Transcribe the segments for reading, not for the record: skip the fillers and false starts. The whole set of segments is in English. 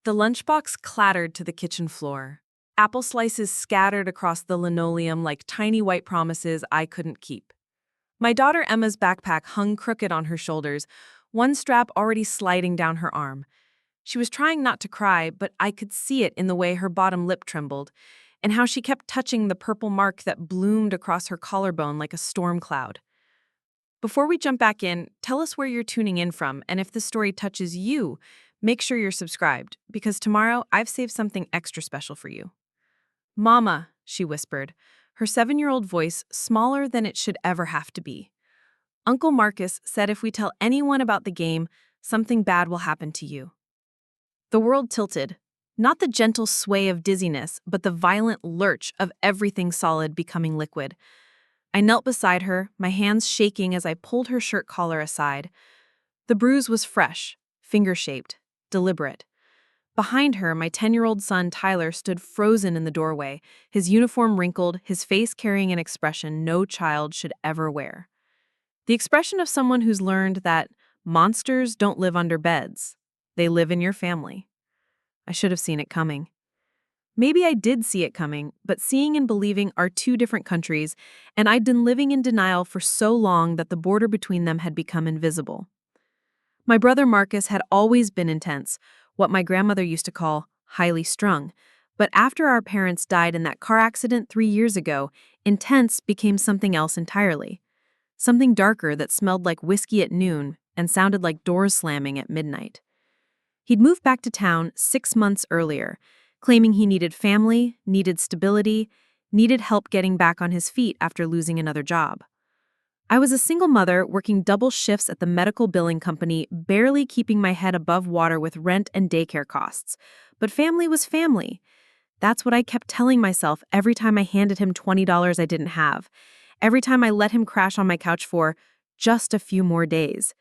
The lunchbox clattered to the kitchen floor. Apple slices scattered across the linoleum like tiny white promises I couldn't keep. My daughter Emma's backpack hung crooked on her shoulders, one strap already sliding down her arm. She was trying not to cry, but I could see it in the way her bottom lip trembled, and how she kept touching the purple mark that bloomed across her collarbone like a storm cloud. Before we jump back in, tell us where you're tuning in from, and if this story touches you, make sure you're subscribed, because tomorrow I've saved something extra special for you. Mama, she whispered, her 7-year-old voice smaller than it should ever have to be. Uncle Marcus said if we tell anyone about the game, something bad will happen to you. The world tilted, not the gentle sway of dizziness, but the violent lurch of everything solid becoming liquid. I knelt beside her, my hands shaking as I pulled her shirt collar aside. The bruise was fresh, finger-shaped, deliberate. Behind her, my 10-year-old son Tyler stood frozen in the doorway, his uniform wrinkled, his face carrying an expression no child should ever wear. The expression of someone who's learned that monsters don't live under beds. They live in your family. I should have seen it coming. Maybe I did see it coming, but seeing and believing are two different countries, and I'd been living in denial for so long that the border between them had become invisible. My brother Marcus had always been intense, what my grandmother used to call highly strung, but after our parents died in that car accident 3 years ago, intense became something else entirely. Something darker that smelled like whiskey at noon and sounded like doors slamming at midnight. He'd moved back to town 6 months earlier, claiming he needed family, needed stability, needed help getting back on his feet after losing another job. I was a single mother working double shifts at the medical billing company, barely keeping my head above water with rent and daycare costs. But family was family. That's what I kept telling myself every time I handed him $20 I didn't have. Every time I let him crash on my couch for just a few more days.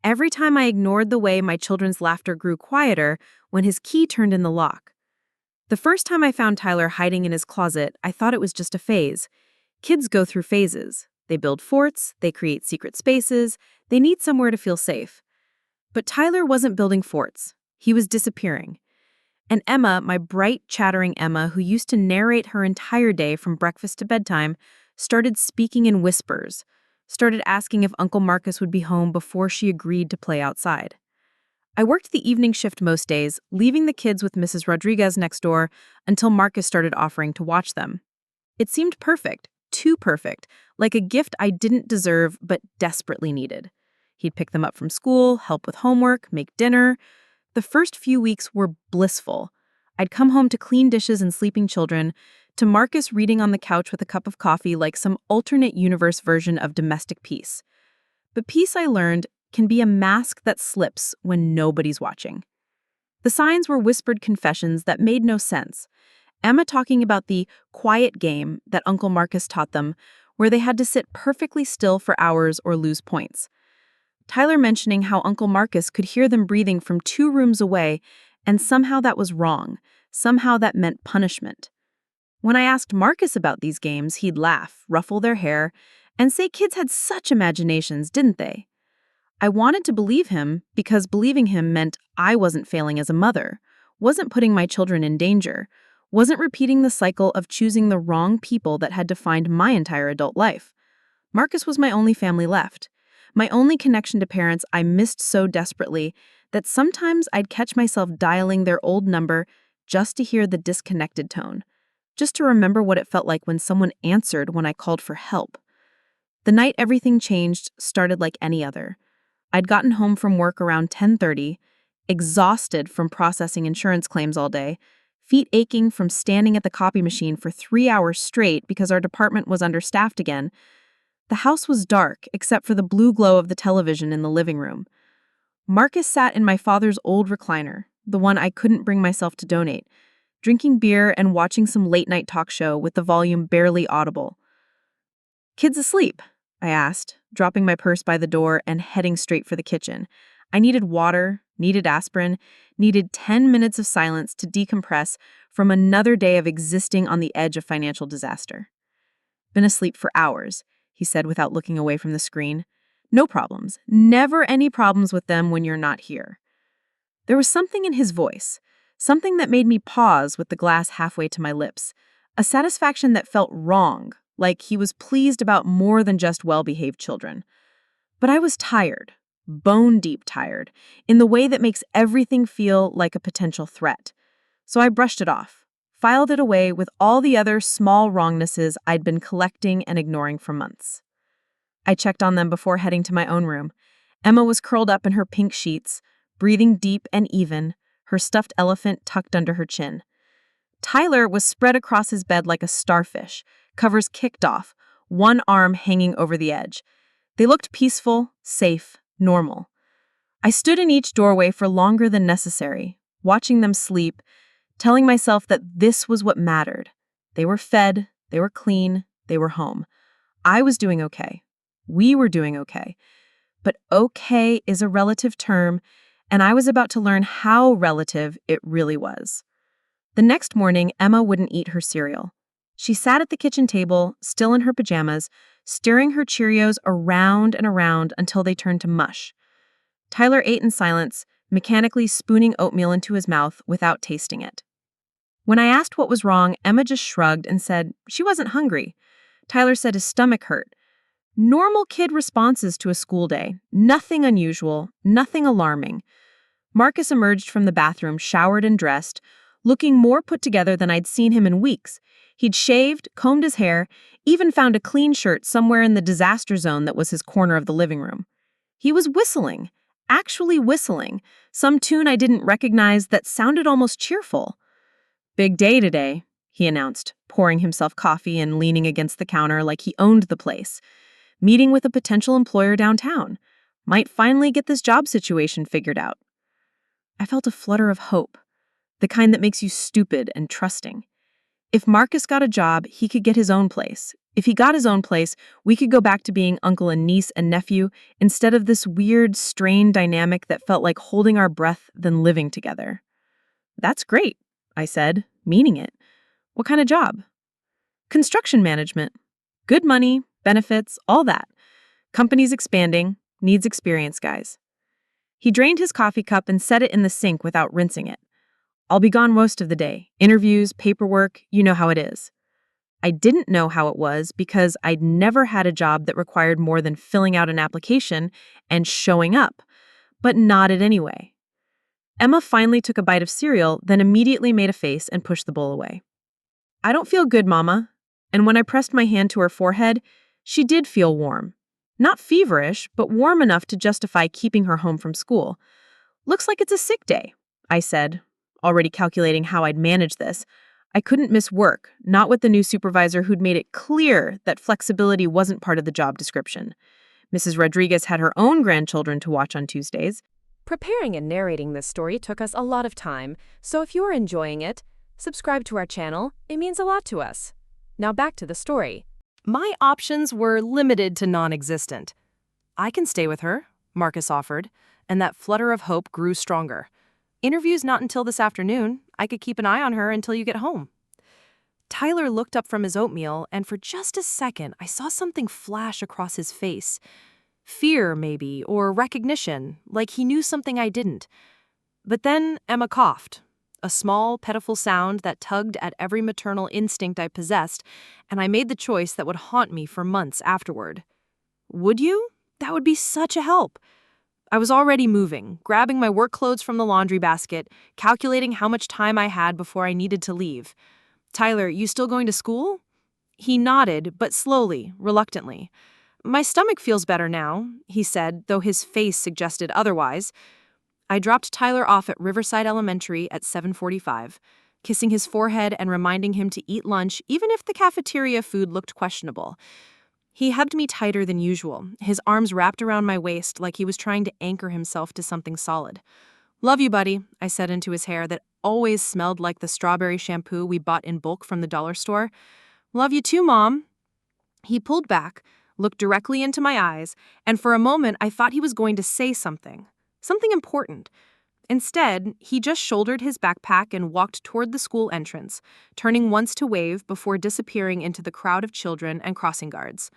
Every time I ignored the way my children's laughter grew quieter when his key turned in the lock. The first time I found Tyler hiding in his closet, I thought it was just a phase. Kids go through phases. They build forts, they create secret spaces, they need somewhere to feel safe. But Tyler wasn't building forts. He was disappearing. And Emma, my bright, chattering Emma, who used to narrate her entire day from breakfast to bedtime, started speaking in whispers, started asking if Uncle Marcus would be home before she agreed to play outside. I worked the evening shift most days, leaving the kids with Mrs. Rodriguez next door until Marcus started offering to watch them. It seemed perfect, too perfect, like a gift I didn't deserve but desperately needed. He'd pick them up from school, help with homework, make dinner. The first few weeks were blissful. I'd come home to clean dishes and sleeping children, to Marcus reading on the couch with a cup of coffee like some alternate universe version of domestic peace. But peace, I learned, can be a mask that slips when nobody's watching. The signs were whispered confessions that made no sense. Emma talking about the quiet game that Uncle Marcus taught them, where they had to sit perfectly still for hours or lose points. Tyler mentioning how Uncle Marcus could hear them breathing from 2 rooms away, and somehow that was wrong. Somehow that meant punishment. When I asked Marcus about these games, he'd laugh, ruffle their hair, and say kids had such imaginations, didn't they? I wanted to believe him because believing him meant I wasn't failing as a mother, wasn't putting my children in danger, wasn't repeating the cycle of choosing the wrong people that had defined my entire adult life. Marcus was my only family left, my only connection to parents I missed so desperately that sometimes I'd catch myself dialing their old number just to hear the disconnected tone, just to remember what it felt like when someone answered when I called for help. The night everything changed started like any other. I'd gotten home from work around 10:30, exhausted from processing insurance claims all day, feet aching from standing at the copy machine for 3 hours straight because our department was understaffed again. The house was dark except for the blue glow of the television in the living room. Marcus sat in my father's old recliner, the one I couldn't bring myself to donate, drinking beer and watching some late-night talk show with the volume barely audible. "Kids asleep?" I asked, dropping my purse by the door and heading straight for the kitchen. I needed water, needed aspirin, needed 10 minutes of silence to decompress from another day of existing on the edge of financial disaster. "Been asleep for hours," he said without looking away from the screen. "No problems. Never any problems with them when you're not here." There was something in his voice, Something that made me pause with the glass halfway to my lips. A satisfaction that felt wrong, like he was pleased about more than just well-behaved children. But I was tired, bone-deep tired, in the way that makes everything feel like a potential threat. So I brushed it off, filed it away with all the other small wrongnesses I'd been collecting and ignoring for months. I checked on them before heading to my own room. Emma was curled up in her pink sheets, breathing deep and even, her stuffed elephant tucked under her chin. Tyler was spread across his bed like a starfish, covers kicked off, one arm hanging over the edge. They looked peaceful, safe, normal. I stood in each doorway for longer than necessary, watching them sleep, telling myself that this was what mattered. They were fed, they were clean, they were home. I was doing okay. We were doing okay. But okay is a relative term, and I was about to learn how relative it really was. The next morning, Emma wouldn't eat her cereal. She sat at the kitchen table, still in her pajamas, stirring her Cheerios around and around until they turned to mush. Tyler ate in silence, mechanically spooning oatmeal into his mouth without tasting it. When I asked what was wrong, Emma just shrugged and said she wasn't hungry. Tyler said his stomach hurt. Normal kid responses to a school day. Nothing unusual, nothing alarming. Marcus emerged from the bathroom, showered and dressed, looking more put together than I'd seen him in weeks. He'd shaved, combed his hair, even found a clean shirt somewhere in the disaster zone that was his corner of the living room. He was whistling, actually whistling, some tune I didn't recognize that sounded almost cheerful. "Big day today," he announced, pouring himself coffee and leaning against the counter like he owned the place. Meeting with a potential employer downtown. Might finally get this job situation figured out. I felt a flutter of hope, the kind that makes you stupid and trusting. If Marcus got a job, he could get his own place. If he got his own place, we could go back to being uncle and niece and nephew instead of this weird, strained dynamic that felt like holding our breath then living together. "That's great," I said, meaning it. "What kind of job?" "Construction management. Good money, benefits, all that. Company's expanding, needs experienced guys." He drained his coffee cup and set it in the sink without rinsing it. "I'll be gone most of the day. Interviews, paperwork, you know how it is." I didn't know how it was because I'd never had a job that required more than filling out an application and showing up, but nodded anyway. Emma finally took a bite of cereal, then immediately made a face and pushed the bowl away. "I don't feel good, Mama." And when I pressed my hand to her forehead, she did feel warm. Not feverish, but warm enough to justify keeping her home from school. "Looks like it's a sick day," I said, already calculating how I'd manage this. I couldn't miss work, not with the new supervisor who'd made it clear that flexibility wasn't part of the job description. Mrs. Rodriguez had her own grandchildren to watch on Tuesdays. Preparing and narrating this story took us a lot of time, so if you're enjoying it, subscribe to our channel. It means a lot to us. Now back to the story. My options were limited to non-existent. "I can stay with her," Marcus offered, and that flutter of hope grew stronger. "Interview's not until this afternoon. I could keep an eye on her until you get home." Tyler looked up from his oatmeal, and for just a second, I saw something flash across his face. Fear, maybe, or recognition, like he knew something I didn't. But then Emma coughed, a small, pitiful sound that tugged at every maternal instinct I possessed, and I made the choice that would haunt me for months afterward. Would you? That would be such a help. I was already moving, grabbing my work clothes from the laundry basket, calculating how much time I had before I needed to leave. "Tyler, you still going to school?" He nodded, but slowly, reluctantly. "My stomach feels better now," he said, though his face suggested otherwise. I dropped Tyler off at Riverside Elementary at 7:45, kissing his forehead and reminding him to eat lunch even if the cafeteria food looked questionable. He hugged me tighter than usual, his arms wrapped around my waist like he was trying to anchor himself to something solid. "Love you, buddy," I said into his hair that always smelled like the strawberry shampoo we bought in bulk from the dollar store. "Love you too, Mom." He pulled back, looked directly into my eyes, and for a moment I thought he was going to say something important. Instead, he just shouldered his backpack and walked toward the school entrance, turning once to wave before disappearing into the crowd of children and crossing guards.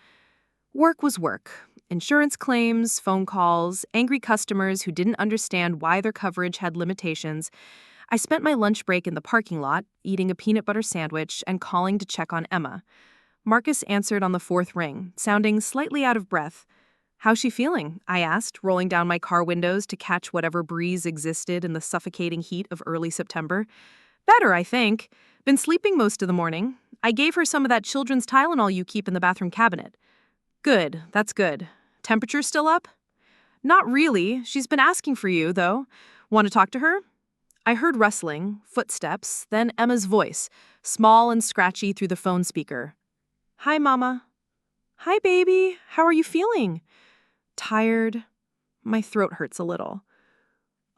Work was work. Insurance claims, phone calls, angry customers who didn't understand why their coverage had limitations. I spent my lunch break in the parking lot, eating a peanut butter sandwich and calling to check on Emma. Marcus answered on the fourth ring, sounding slightly out of breath. "How's she feeling?" I asked, rolling down my car windows to catch whatever breeze existed in the suffocating heat of early September. "Better, I think. Been sleeping most of the morning. I gave her some of that children's Tylenol you keep in the bathroom cabinet." "Good, that's good. Temperature still up?" "Not really. She's been asking for you, though. Want to talk to her?" I heard rustling, footsteps, then Emma's voice, small and scratchy through the phone speaker. "Hi, Mama." "Hi, baby. How are you feeling?" "Tired. My throat hurts a little."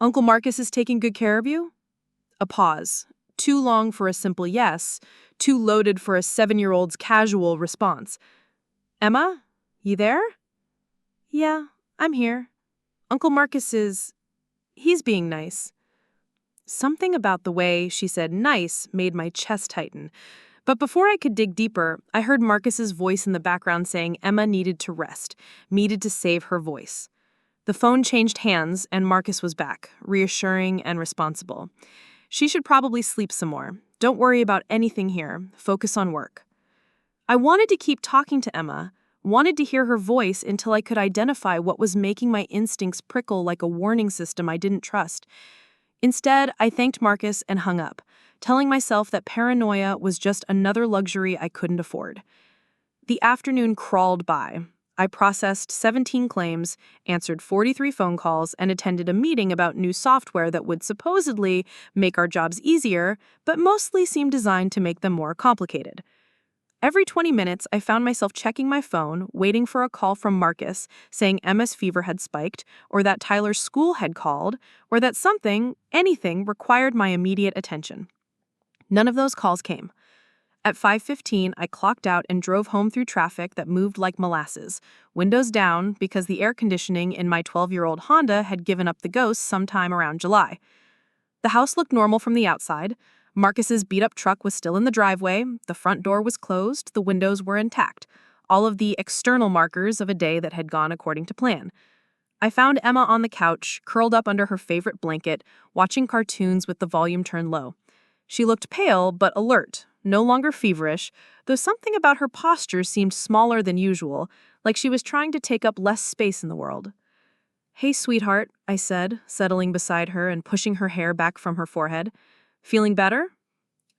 "Uncle Marcus is taking good care of you?" A pause. Too long for a simple yes, too loaded for a 7-year-old's casual response. "Emma, you there?" "Yeah, I'm here. Uncle Marcus he's being nice." Something about the way she said nice made my chest tighten. But before I could dig deeper, I heard Marcus's voice in the background saying Emma needed to rest, needed to save her voice. The phone changed hands, and Marcus was back, reassuring and responsible. "She should probably sleep some more. Don't worry about anything here. Focus on work." I wanted to keep talking to Emma, wanted to hear her voice until I could identify what was making my instincts prickle like a warning system I didn't trust. Instead, I thanked Marcus and hung up, telling myself that paranoia was just another luxury I couldn't afford. The afternoon crawled by. I processed 17 claims, answered 43 phone calls, and attended a meeting about new software that would supposedly make our jobs easier, but mostly seemed designed to make them more complicated. Every 20 minutes, I found myself checking my phone, waiting for a call from Marcus saying Emma's fever had spiked, or that Tyler's school had called, or that something, anything, required my immediate attention. None of those calls came. At 5:15, I clocked out and drove home through traffic that moved like molasses, windows down because the air conditioning in my 12-year-old Honda had given up the ghost sometime around July. The house looked normal from the outside. Marcus's beat-up truck was still in the driveway, the front door was closed, the windows were intact, all of the external markers of a day that had gone according to plan. I found Emma on the couch, curled up under her favorite blanket, watching cartoons with the volume turned low. She looked pale but alert, no longer feverish, though something about her posture seemed smaller than usual, like she was trying to take up less space in the world. "Hey, sweetheart," I said, settling beside her and pushing her hair back from her forehead. "Feeling better?"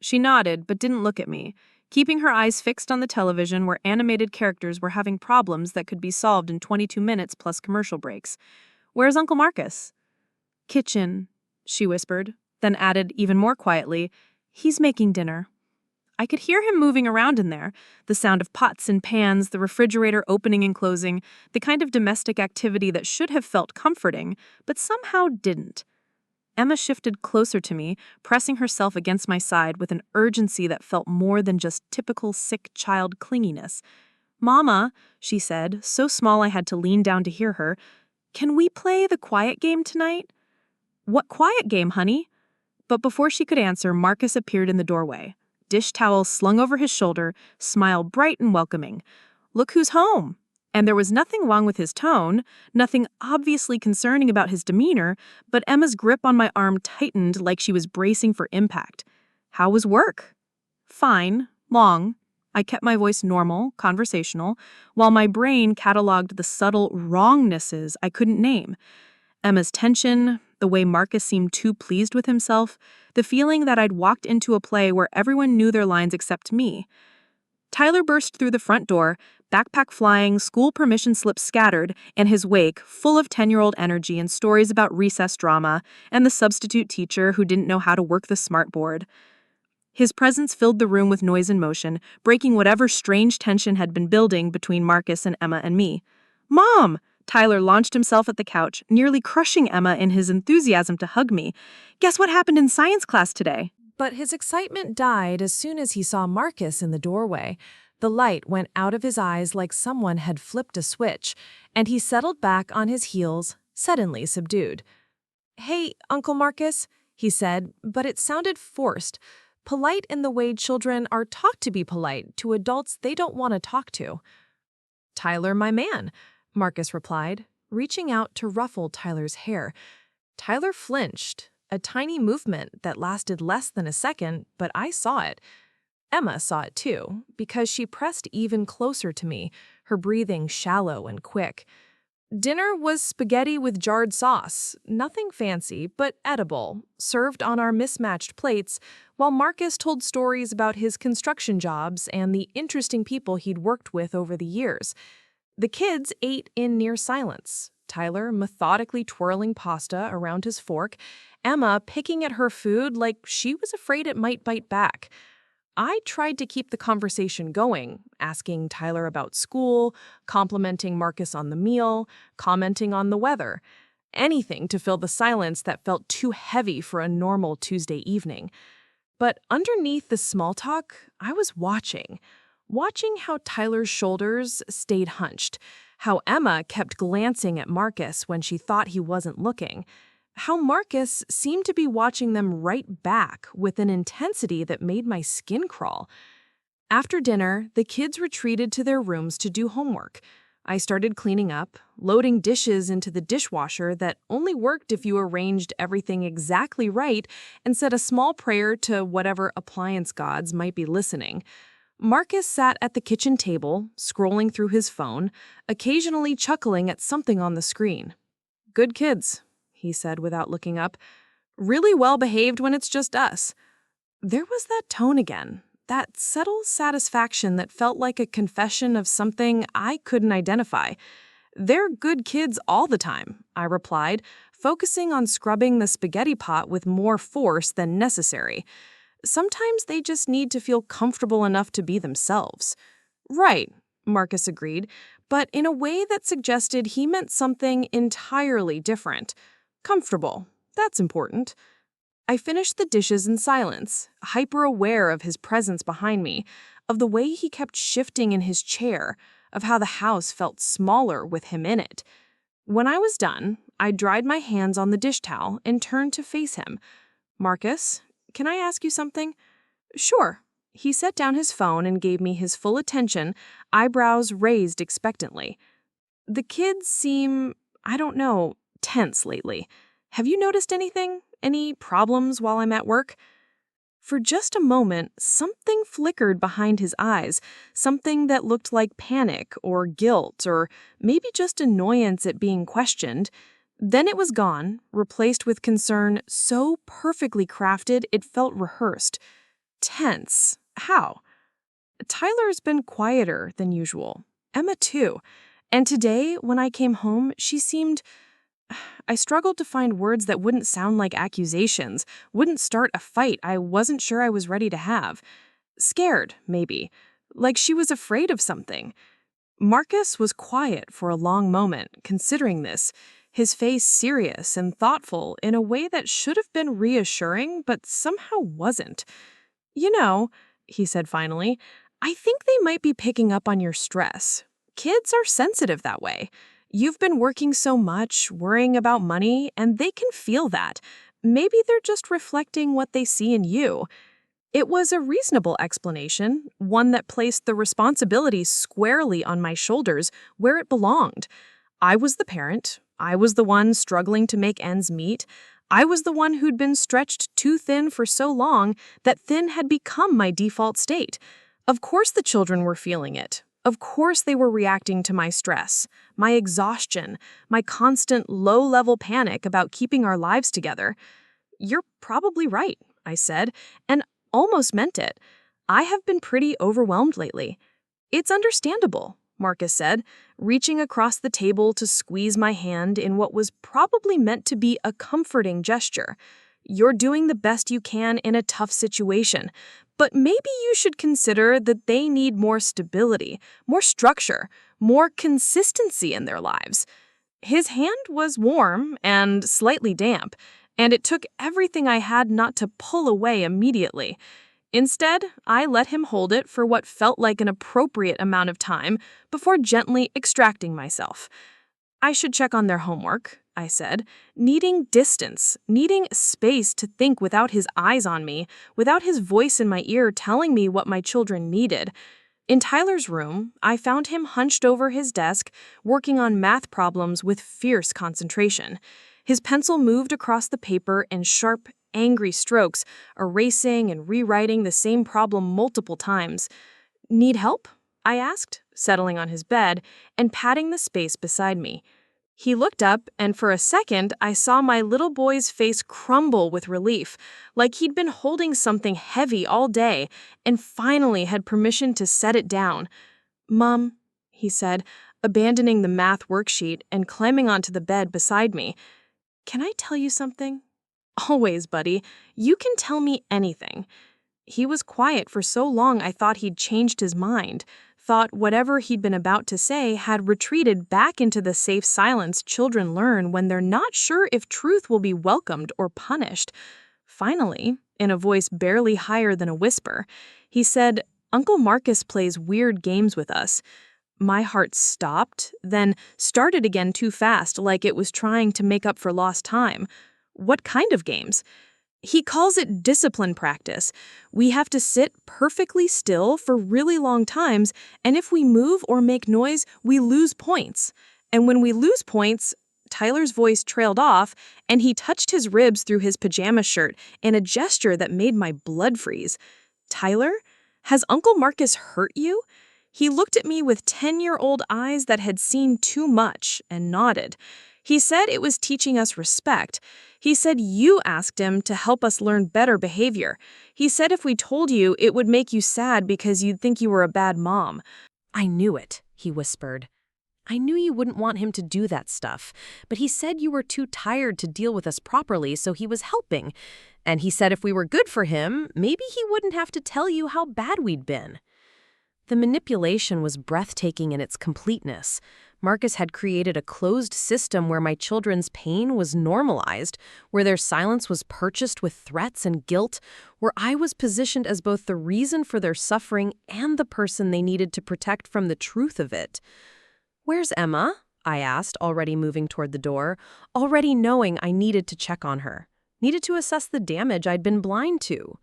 She nodded, but didn't look at me, keeping her eyes fixed on the television where animated characters were having problems that could be solved in 22 minutes plus commercial breaks. "Where's Uncle Marcus?" "Kitchen," she whispered, then added even more quietly, "He's making dinner." I could hear him moving around in there, the sound of pots and pans, the refrigerator opening and closing, the kind of domestic activity that should have felt comforting, but somehow didn't. Emma shifted closer to me, pressing herself against my side with an urgency that felt more than just typical sick child clinginess. "Mama," she said, so small I had to lean down to hear her, "can we play the quiet game tonight?" "What quiet game, honey?" But before she could answer, Marcus appeared in the doorway, dish towel slung over his shoulder, smile bright and welcoming. "Look who's home!" And there was nothing wrong with his tone, nothing obviously concerning about his demeanor, but Emma's grip on my arm tightened like she was bracing for impact. "How was work?" "Fine. Long." I kept my voice normal, conversational, while my brain cataloged the subtle wrongnesses I couldn't name. Emma's tension, the way Marcus seemed too pleased with himself, the feeling that I'd walked into a play where everyone knew their lines except me. Tyler burst through the front door, backpack flying, school permission slips scattered, and his wake full of 10-year-old energy and stories about recess drama and the substitute teacher who didn't know how to work the smartboard. His presence filled the room with noise and motion, breaking whatever strange tension had been building between Marcus and Emma and me. "Mom!" Tyler launched himself at the couch, nearly crushing Emma in his enthusiasm to hug me. "Guess what happened in science class today?" But his excitement died as soon as he saw Marcus in the doorway. The light went out of his eyes like someone had flipped a switch, and he settled back on his heels, suddenly subdued. "Hey, Uncle Marcus," he said, but it sounded forced, polite in the way children are taught to be polite to adults they don't want to talk to. "Tyler, my man," Marcus replied, reaching out to ruffle Tyler's hair. Tyler flinched, a tiny movement that lasted less than a second, but I saw it. Emma saw it too, because she pressed even closer to me, her breathing shallow and quick. Dinner was spaghetti with jarred sauce, nothing fancy, but edible, served on our mismatched plates, while Marcus told stories about his construction jobs and the interesting people he'd worked with over the years. The kids ate in near silence, Tyler methodically twirling pasta around his fork, Emma picking at her food like she was afraid it might bite back. I tried to keep the conversation going, asking Tyler about school, complimenting Marcus on the meal, commenting on the weather. Anything to fill the silence that felt too heavy for a normal Tuesday evening. But underneath the small talk, I was watching how Tyler's shoulders stayed hunched, how Emma kept glancing at Marcus when she thought he wasn't looking, how Marcus seemed to be watching them right back with an intensity that made my skin crawl. After dinner, the kids retreated to their rooms to do homework. I started cleaning up, loading dishes into the dishwasher that only worked if you arranged everything exactly right and said a small prayer to whatever appliance gods might be listening. Marcus sat at the kitchen table, scrolling through his phone, occasionally chuckling at something on the screen. "Good kids," he said without looking up. "Really well behaved when it's just us." There was that tone again, that subtle satisfaction that felt like a confession of something I couldn't identify. "They're good kids all the time," I replied, focusing on scrubbing the spaghetti pot with more force than necessary. "Sometimes they just need to feel comfortable enough to be themselves." "Right," Marcus agreed, but in a way that suggested he meant something entirely different. "Comfortable. That's important." I finished the dishes in silence, hyper-aware of his presence behind me, of the way he kept shifting in his chair, of how the house felt smaller with him in it. When I was done, I dried my hands on the dish towel and turned to face him. "Marcus, can I ask you something?" "Sure." He set down his phone and gave me his full attention, eyebrows raised expectantly. "The kids seem, I don't know, tense lately. Have you noticed anything? Any problems while I'm at work?" For just a moment, something flickered behind his eyes, something that looked like panic or guilt or maybe just annoyance at being questioned. Then it was gone, replaced with concern so perfectly crafted it felt rehearsed. Tense. How? Tyler's been quieter than usual. Emma too. And today, when I came home, she seemed... I struggled to find words that wouldn't sound like accusations, wouldn't start a fight I wasn't sure I was ready to have. Scared, maybe. Like she was afraid of something. Marcus was quiet for a long moment, considering this, his face serious and thoughtful in a way that should have been reassuring, but somehow wasn't. "You know," he said finally, "I think they might be picking up on your stress. Kids are sensitive that way. You've been working so much, worrying about money, and they can feel that. Maybe they're just reflecting what they see in you." It was a reasonable explanation, one that placed the responsibility squarely on my shoulders where it belonged. I was the parent. I was the one struggling to make ends meet. I was the one who'd been stretched too thin for so long that thin had become my default state. Of course the children were feeling it. Of course they were reacting to my stress, my exhaustion, my constant low-level panic about keeping our lives together. "You're probably right," I said, and almost meant it. "I have been pretty overwhelmed lately." "It's understandable," Marcus said, reaching across the table to squeeze my hand in what was probably meant to be a comforting gesture. "You're doing the best you can in a tough situation, but maybe you should consider that they need more stability, more structure, more consistency in their lives." His hand was warm and slightly damp, and it took everything I had not to pull away immediately. Instead, I let him hold it for what felt like an appropriate amount of time before gently extracting myself. "I should check on their homework," I said, needing distance, needing space to think without his eyes on me, without his voice in my ear telling me what my children needed. In Tyler's room, I found him hunched over his desk, working on math problems with fierce concentration. His pencil moved across the paper in sharp, angry strokes, erasing and rewriting the same problem multiple times. "Need help?" I asked, settling on his bed and patting the space beside me. He looked up, and for a second, I saw my little boy's face crumble with relief, like he'd been holding something heavy all day and finally had permission to set it down. "Mom," he said, abandoning the math worksheet and climbing onto the bed beside me, "can I tell you something?" "Always, buddy. You can tell me anything." He was quiet for so long I thought he'd changed his mind, thought whatever he'd been about to say had retreated back into the safe silence children learn when they're not sure if truth will be welcomed or punished. Finally, in a voice barely higher than a whisper, he said, "Uncle Marcus plays weird games with us." My heart stopped, then started again too fast, like it was trying to make up for lost time. "What kind of games?" "He calls it discipline practice. We have to sit perfectly still for really long times, and if we move or make noise, we lose points. And when we lose points—" Tyler's voice trailed off, and he touched his ribs through his pajama shirt in a gesture that made my blood freeze. "Tyler, has Uncle Marcus hurt you?" He looked at me with 10-year-old eyes that had seen too much and nodded. He said it was teaching us respect. He said you asked him to help us learn better behavior. He said if we told you, it would make you sad because you'd think you were a bad mom. "I knew it," he whispered. "I knew you wouldn't want him to do that stuff, but he said you were too tired to deal with us properly, so he was helping. And he said if we were good for him, maybe he wouldn't have to tell you how bad we'd been." The manipulation was breathtaking in its completeness. Marcus had created a closed system where my children's pain was normalized, where their silence was purchased with threats and guilt, where I was positioned as both the reason for their suffering and the person they needed to protect from the truth of it. "Where's Emma?" I asked, already moving toward the door, already knowing I needed to check on her, needed to assess the damage I'd been blind to.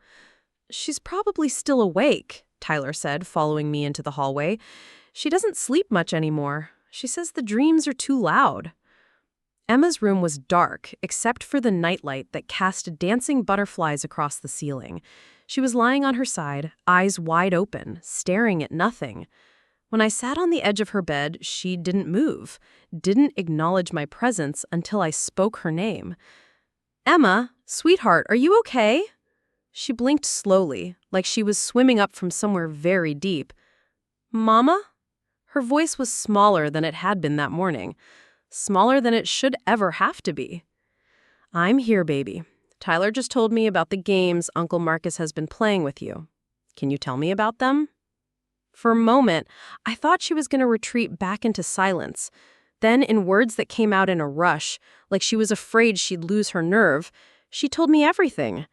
"She's probably still awake," Tyler said, following me into the hallway. "She doesn't sleep much anymore. She says the dreams are too loud." Emma's room was dark, except for the nightlight that cast dancing butterflies across the ceiling. She was lying on her side, eyes wide open, staring at nothing. When I sat on the edge of her bed, she didn't move, didn't acknowledge my presence until I spoke her name. "Emma, sweetheart, are you okay?" She blinked slowly, like she was swimming up from somewhere very deep. "Mama?" Her voice was smaller than it had been that morning, smaller than it should ever have to be. "I'm here, baby. Tyler just told me about the games Uncle Marcus has been playing with you. Can you tell me about them?" For a moment, I thought she was going to retreat back into silence. Then, in words that came out in a rush, like she was afraid she'd lose her nerve, she told me everything.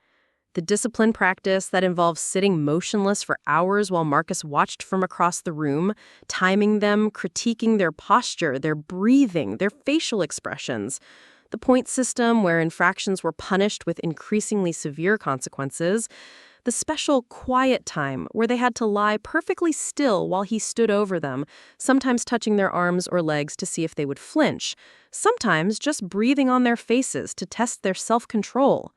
The discipline practice that involves sitting motionless for hours while Marcus watched from across the room, timing them, critiquing their posture, their breathing, their facial expressions. The point system where infractions were punished with increasingly severe consequences. The special quiet time where they had to lie perfectly still while he stood over them, sometimes touching their arms or legs to see if they would flinch, sometimes just breathing on their faces to test their self-control.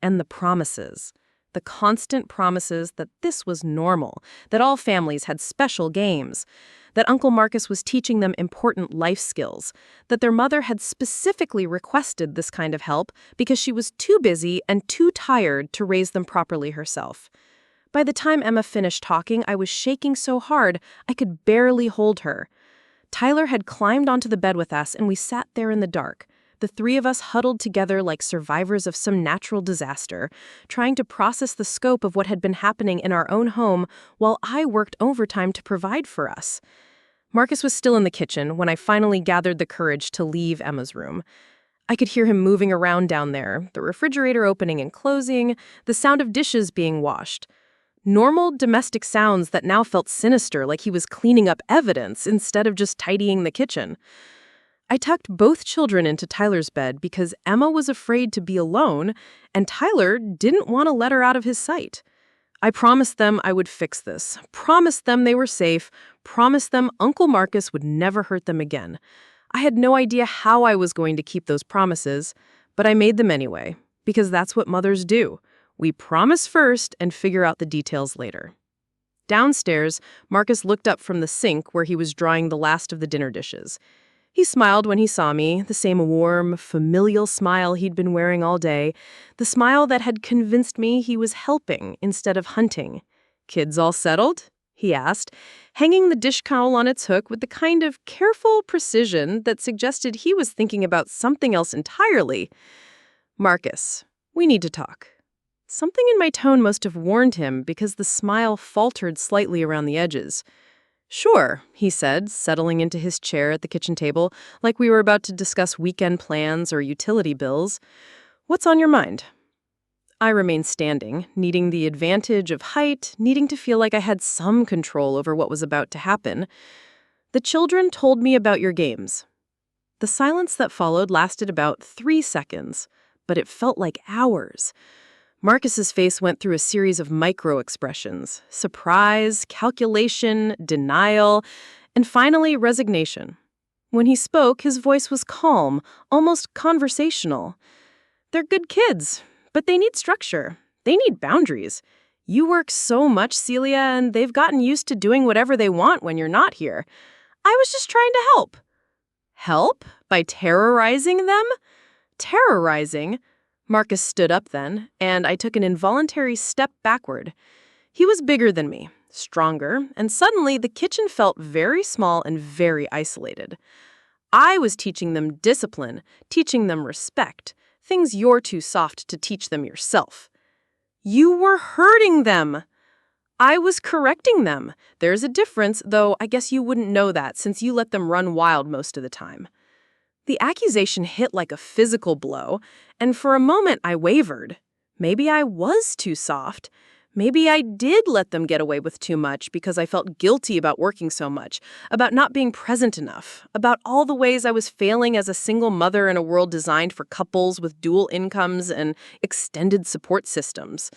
And the promises, the constant promises that this was normal, that all families had special games, that Uncle Marcus was teaching them important life skills, that their mother had specifically requested this kind of help because she was too busy and too tired to raise them properly herself. By the time Emma finished talking, I was shaking so hard I could barely hold her. Tyler had climbed onto the bed with us, and we sat there in the dark. The three of us huddled together like survivors of some natural disaster, trying to process the scope of what had been happening in our own home while I worked overtime to provide for us. Marcus was still in the kitchen when I finally gathered the courage to leave Emma's room. I could hear him moving around down there, the refrigerator opening and closing, the sound of dishes being washed. Normal domestic sounds that now felt sinister, like he was cleaning up evidence instead of just tidying the kitchen. I tucked both children into Tyler's bed because Emma was afraid to be alone, and Tyler didn't want to let her out of his sight. I promised them I would fix this, promised them they were safe, promised them Uncle Marcus would never hurt them again. I had no idea how I was going to keep those promises, but I made them anyway, because that's what mothers do. We promise first and figure out the details later. Downstairs, Marcus looked up from the sink where he was drying the last of the dinner dishes. He smiled when he saw me, the same warm, familial smile he'd been wearing all day, the smile that had convinced me he was helping instead of hunting. "Kids all settled?" he asked, hanging the dish towel on its hook with the kind of careful precision that suggested he was thinking about something else entirely. "Marcus, we need to talk." Something in my tone must have warned him because the smile faltered slightly around the edges. "Sure," he said, settling into his chair at the kitchen table, like we were about to discuss weekend plans or utility bills. "What's on your mind?" I remained standing, needing the advantage of height, needing to feel like I had some control over what was about to happen. "The children told me about your games." The silence that followed lasted about 3 seconds, but it felt like hours. Marcus's face went through a series of micro-expressions: surprise, calculation, denial, and finally resignation. When he spoke, his voice was calm, almost conversational. "They're good kids, but they need structure. They need boundaries. You work so much, Celia, and they've gotten used to doing whatever they want when you're not here. I was just trying to help." "Help? By terrorizing them?" "Terrorizing?" Marcus stood up then, and I took an involuntary step backward. He was bigger than me, stronger, and suddenly the kitchen felt very small and very isolated. I was teaching them discipline, teaching them respect, things you're too soft to teach them yourself. "You were hurting them." "I was correcting them. There's a difference, though I guess you wouldn't know that since you let them run wild most of the time." The accusation hit like a physical blow, and for a moment I wavered. Maybe I was too soft. Maybe I did let them get away with too much because I felt guilty about working so much, about not being present enough, about all the ways I was failing as a single mother in a world designed for couples with dual incomes and extended support systems.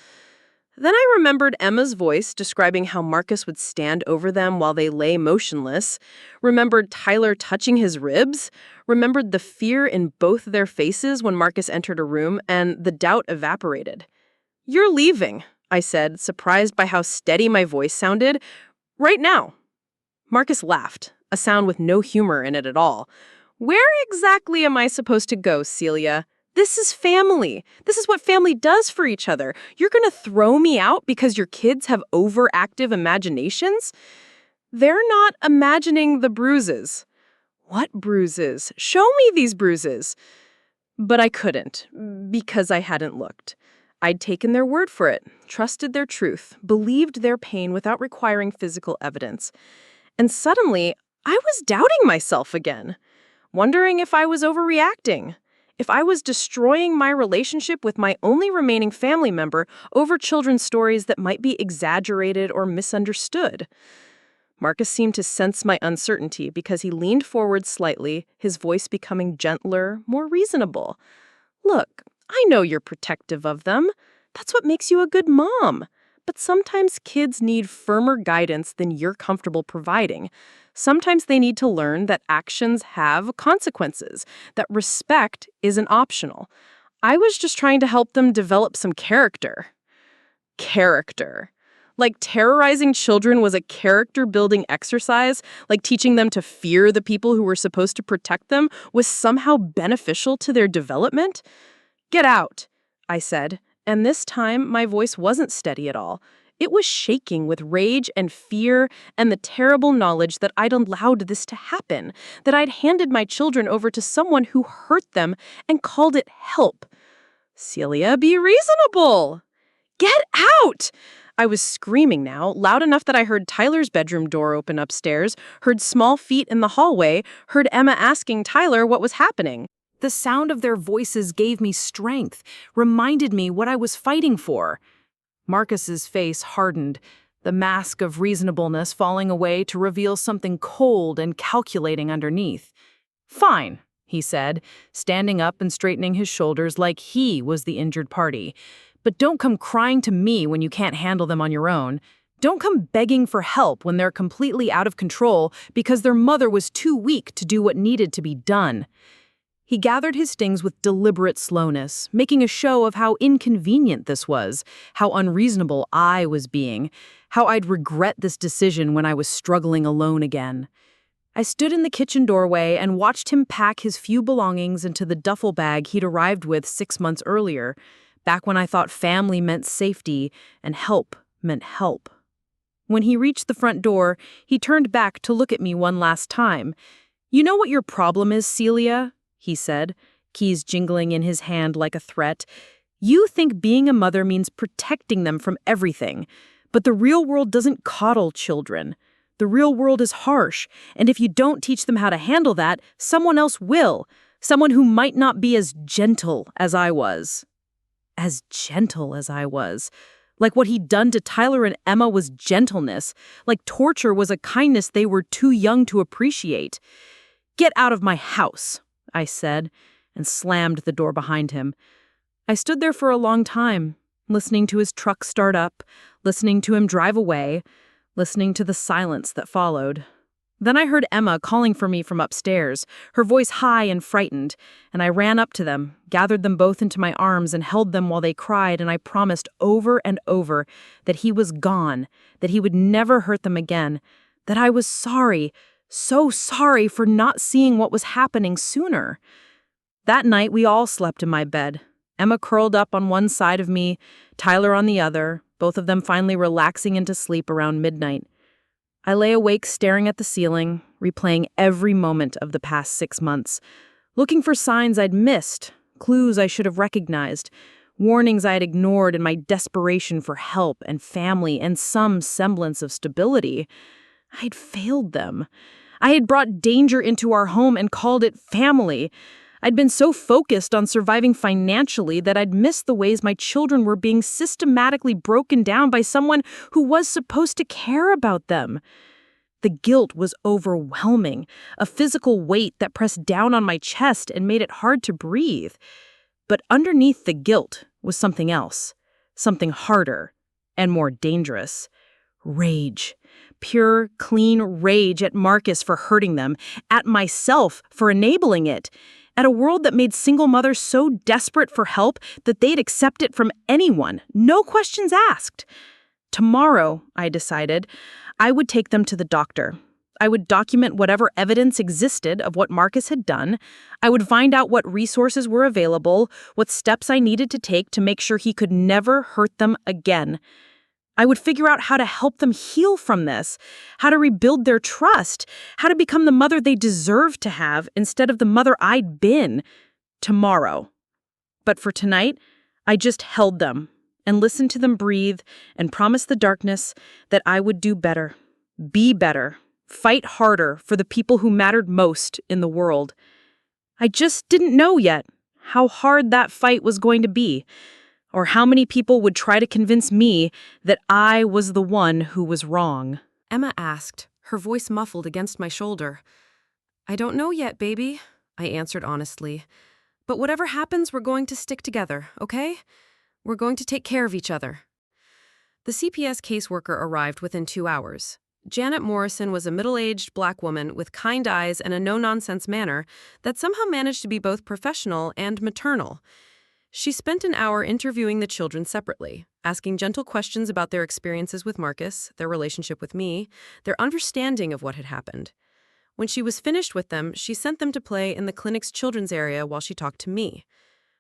Then I remembered Emma's voice describing how Marcus would stand over them while they lay motionless, remembered Tyler touching his ribs, remembered the fear in both their faces when Marcus entered a room, and the doubt evaporated. "You're leaving," I said, surprised by how steady my voice sounded. "Right now." Marcus laughed, a sound with no humor in it at all. "Where exactly am I supposed to go, Celia? This is family. This is what family does for each other. You're going to throw me out because your kids have overactive imaginations?" "They're not imagining the bruises." "What bruises? Show me these bruises." But I couldn't, because I hadn't looked. I'd taken their word for it, trusted their truth, believed their pain without requiring physical evidence. And suddenly, I was doubting myself again, wondering if I was overreacting, if I was destroying my relationship with my only remaining family member over children's stories that might be exaggerated or misunderstood. Marcus seemed to sense my uncertainty because he leaned forward slightly, his voice becoming gentler, more reasonable. "Look, I know you're protective of them. That's what makes you a good mom. But sometimes kids need firmer guidance than you're comfortable providing. Sometimes they need to learn that actions have consequences, that respect isn't optional. I was just trying to help them develop some character." Character. Like terrorizing children was a character-building exercise, like teaching them to fear the people who were supposed to protect them was somehow beneficial to their development? "Get out," I said, and this time my voice wasn't steady at all. It was shaking with rage and fear and the terrible knowledge that I'd allowed this to happen, that I'd handed my children over to someone who hurt them and called it help. "Celia, be reasonable." "Get out!" I was screaming now, loud enough that I heard Tyler's bedroom door open upstairs, heard small feet in the hallway, heard Emma asking Tyler what was happening. The sound of their voices gave me strength, reminded me what I was fighting for. Marcus's face hardened, the mask of reasonableness falling away to reveal something cold and calculating underneath. "Fine," he said, standing up and straightening his shoulders like he was the injured party. "But don't come crying to me when you can't handle them on your own. Don't come begging for help when they're completely out of control because their mother was too weak to do what needed to be done. He gathered his stings with deliberate slowness, making a show of how inconvenient this was, how unreasonable I was being, how I'd regret this decision when I was struggling alone again. I stood in the kitchen doorway and watched him pack his few belongings into the duffel bag he'd arrived with 6 months earlier, back when I thought family meant safety and help meant help. When he reached the front door, he turned back to look at me one last time. "You know what your problem is, Celia?" he said, keys jingling in his hand like a threat. "You think being a mother means protecting them from everything, but the real world doesn't coddle children. The real world is harsh, and if you don't teach them how to handle that, someone else will, someone who might not be as gentle as I was." As gentle as I was. Like what he'd done to Tyler and Emma was gentleness, like torture was a kindness they were too young to appreciate. "Get out of my house," I said, and slammed the door behind him. I stood there for a long time, listening to his truck start up, listening to him drive away, listening to the silence that followed. Then I heard Emma calling for me from upstairs, her voice high and frightened, and I ran up to them, gathered them both into my arms and held them while they cried, and I promised over and over that he was gone, that he would never hurt them again, that I was sorry, so sorry for not seeing what was happening sooner. That night, we all slept in my bed. Emma curled up on one side of me, Tyler on the other, both of them finally relaxing into sleep around midnight. I lay awake staring at the ceiling, replaying every moment of the past 6 months, looking for signs I'd missed, clues I should have recognized, warnings I had ignored in my desperation for help and family and some semblance of stability. I'd failed them. I had brought danger into our home and called it family. I'd been so focused on surviving financially that I'd missed the ways my children were being systematically broken down by someone who was supposed to care about them. The guilt was overwhelming, a physical weight that pressed down on my chest and made it hard to breathe. But underneath the guilt was something else, something harder and more dangerous. Rage. Pure, clean rage at Marcus for hurting them, at myself for enabling it, at a world that made single mothers so desperate for help that they'd accept it from anyone, no questions asked. Tomorrow, I decided, I would take them to the doctor. I would document whatever evidence existed of what Marcus had done. I would find out what resources were available, what steps I needed to take to make sure he could never hurt them again. I would figure out how to help them heal from this, how to rebuild their trust, how to become the mother they deserve to have instead of the mother I'd been. Tomorrow. But for tonight, I just held them and listened to them breathe and promised the darkness that I would do better, be better, fight harder for the people who mattered most in the world. I just didn't know yet how hard that fight was going to be, or how many people would try to convince me that I was the one who was wrong. Emma asked, her voice muffled against my shoulder. "I don't know yet, baby," I answered honestly. "But whatever happens, we're going to stick together, okay? We're going to take care of each other." The CPS caseworker arrived within 2 hours. Janet Morrison was a middle-aged black woman with kind eyes and a no-nonsense manner that somehow managed to be both professional and maternal. She spent an hour interviewing the children separately, asking gentle questions about their experiences with Marcus, their relationship with me, their understanding of what had happened. When she was finished with them, she sent them to play in the clinic's children's area while she talked to me.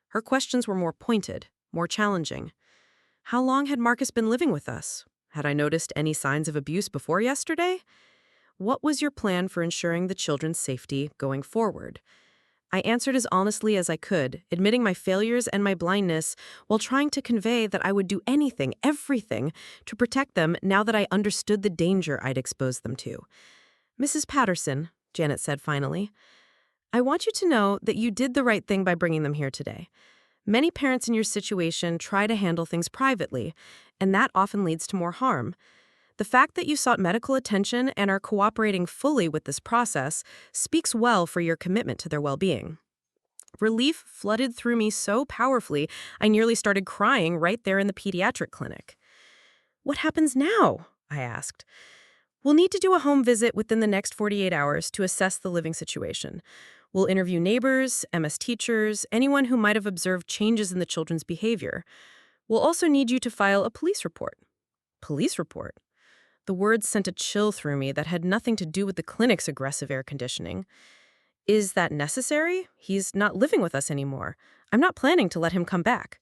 Her questions were more pointed, more challenging. How long had Marcus been living with us? Had I noticed any signs of abuse before yesterday? What was your plan for ensuring the children's safety going forward? I answered as honestly as I could, admitting my failures and my blindness, while trying to convey that I would do anything, everything, to protect them now that I understood the danger I'd exposed them to. "Mrs. Patterson," Janet said finally, "I want you to know that you did the right thing by bringing them here today. Many parents in your situation try to handle things privately, and that often leads to more harm. The fact that you sought medical attention and are cooperating fully with this process speaks well for your commitment to their well-being." Relief flooded through me so powerfully, I nearly started crying right there in the pediatric clinic. "What happens now?" I asked. We'll need to do a home visit within the next 48 hours to assess the living situation. We'll interview neighbors, MS teachers, anyone who might have observed changes in the children's behavior. We'll also need you to file a police report. Police report? The words sent a chill through me that had nothing to do with the clinic's aggressive air conditioning. Is that necessary? He's not living with us anymore. I'm not planning to let him come back.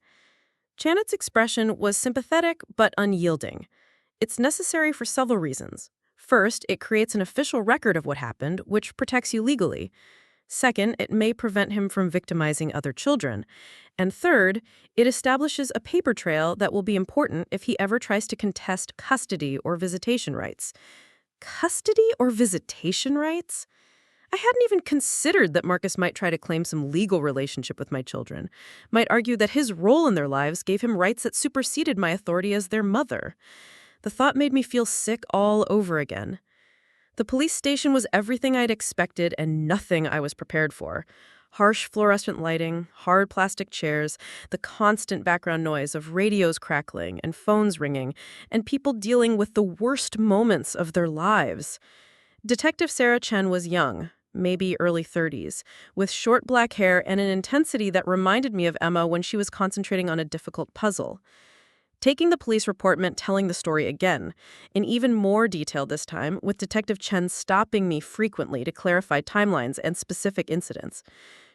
Janet's expression was sympathetic but unyielding. It's necessary for several reasons. First, it creates an official record of what happened, which protects you legally. Second, it may prevent him from victimizing other children. And third, it establishes a paper trail that will be important if he ever tries to contest custody or visitation rights. Custody or visitation rights? I hadn't even considered that Marcus might try to claim some legal relationship with my children, might argue that his role in their lives gave him rights that superseded my authority as their mother. The thought made me feel sick all over again. The police station was everything I'd expected and nothing I was prepared for. Harsh fluorescent lighting, hard plastic chairs, the constant background noise of radios crackling and phones ringing, and people dealing with the worst moments of their lives. Detective Sarah Chen was young, maybe early 30s, with short black hair and an intensity that reminded me of Emma when she was concentrating on a difficult puzzle. Taking the police report meant telling the story again, in even more detail this time, with Detective Chen stopping me frequently to clarify timelines and specific incidents.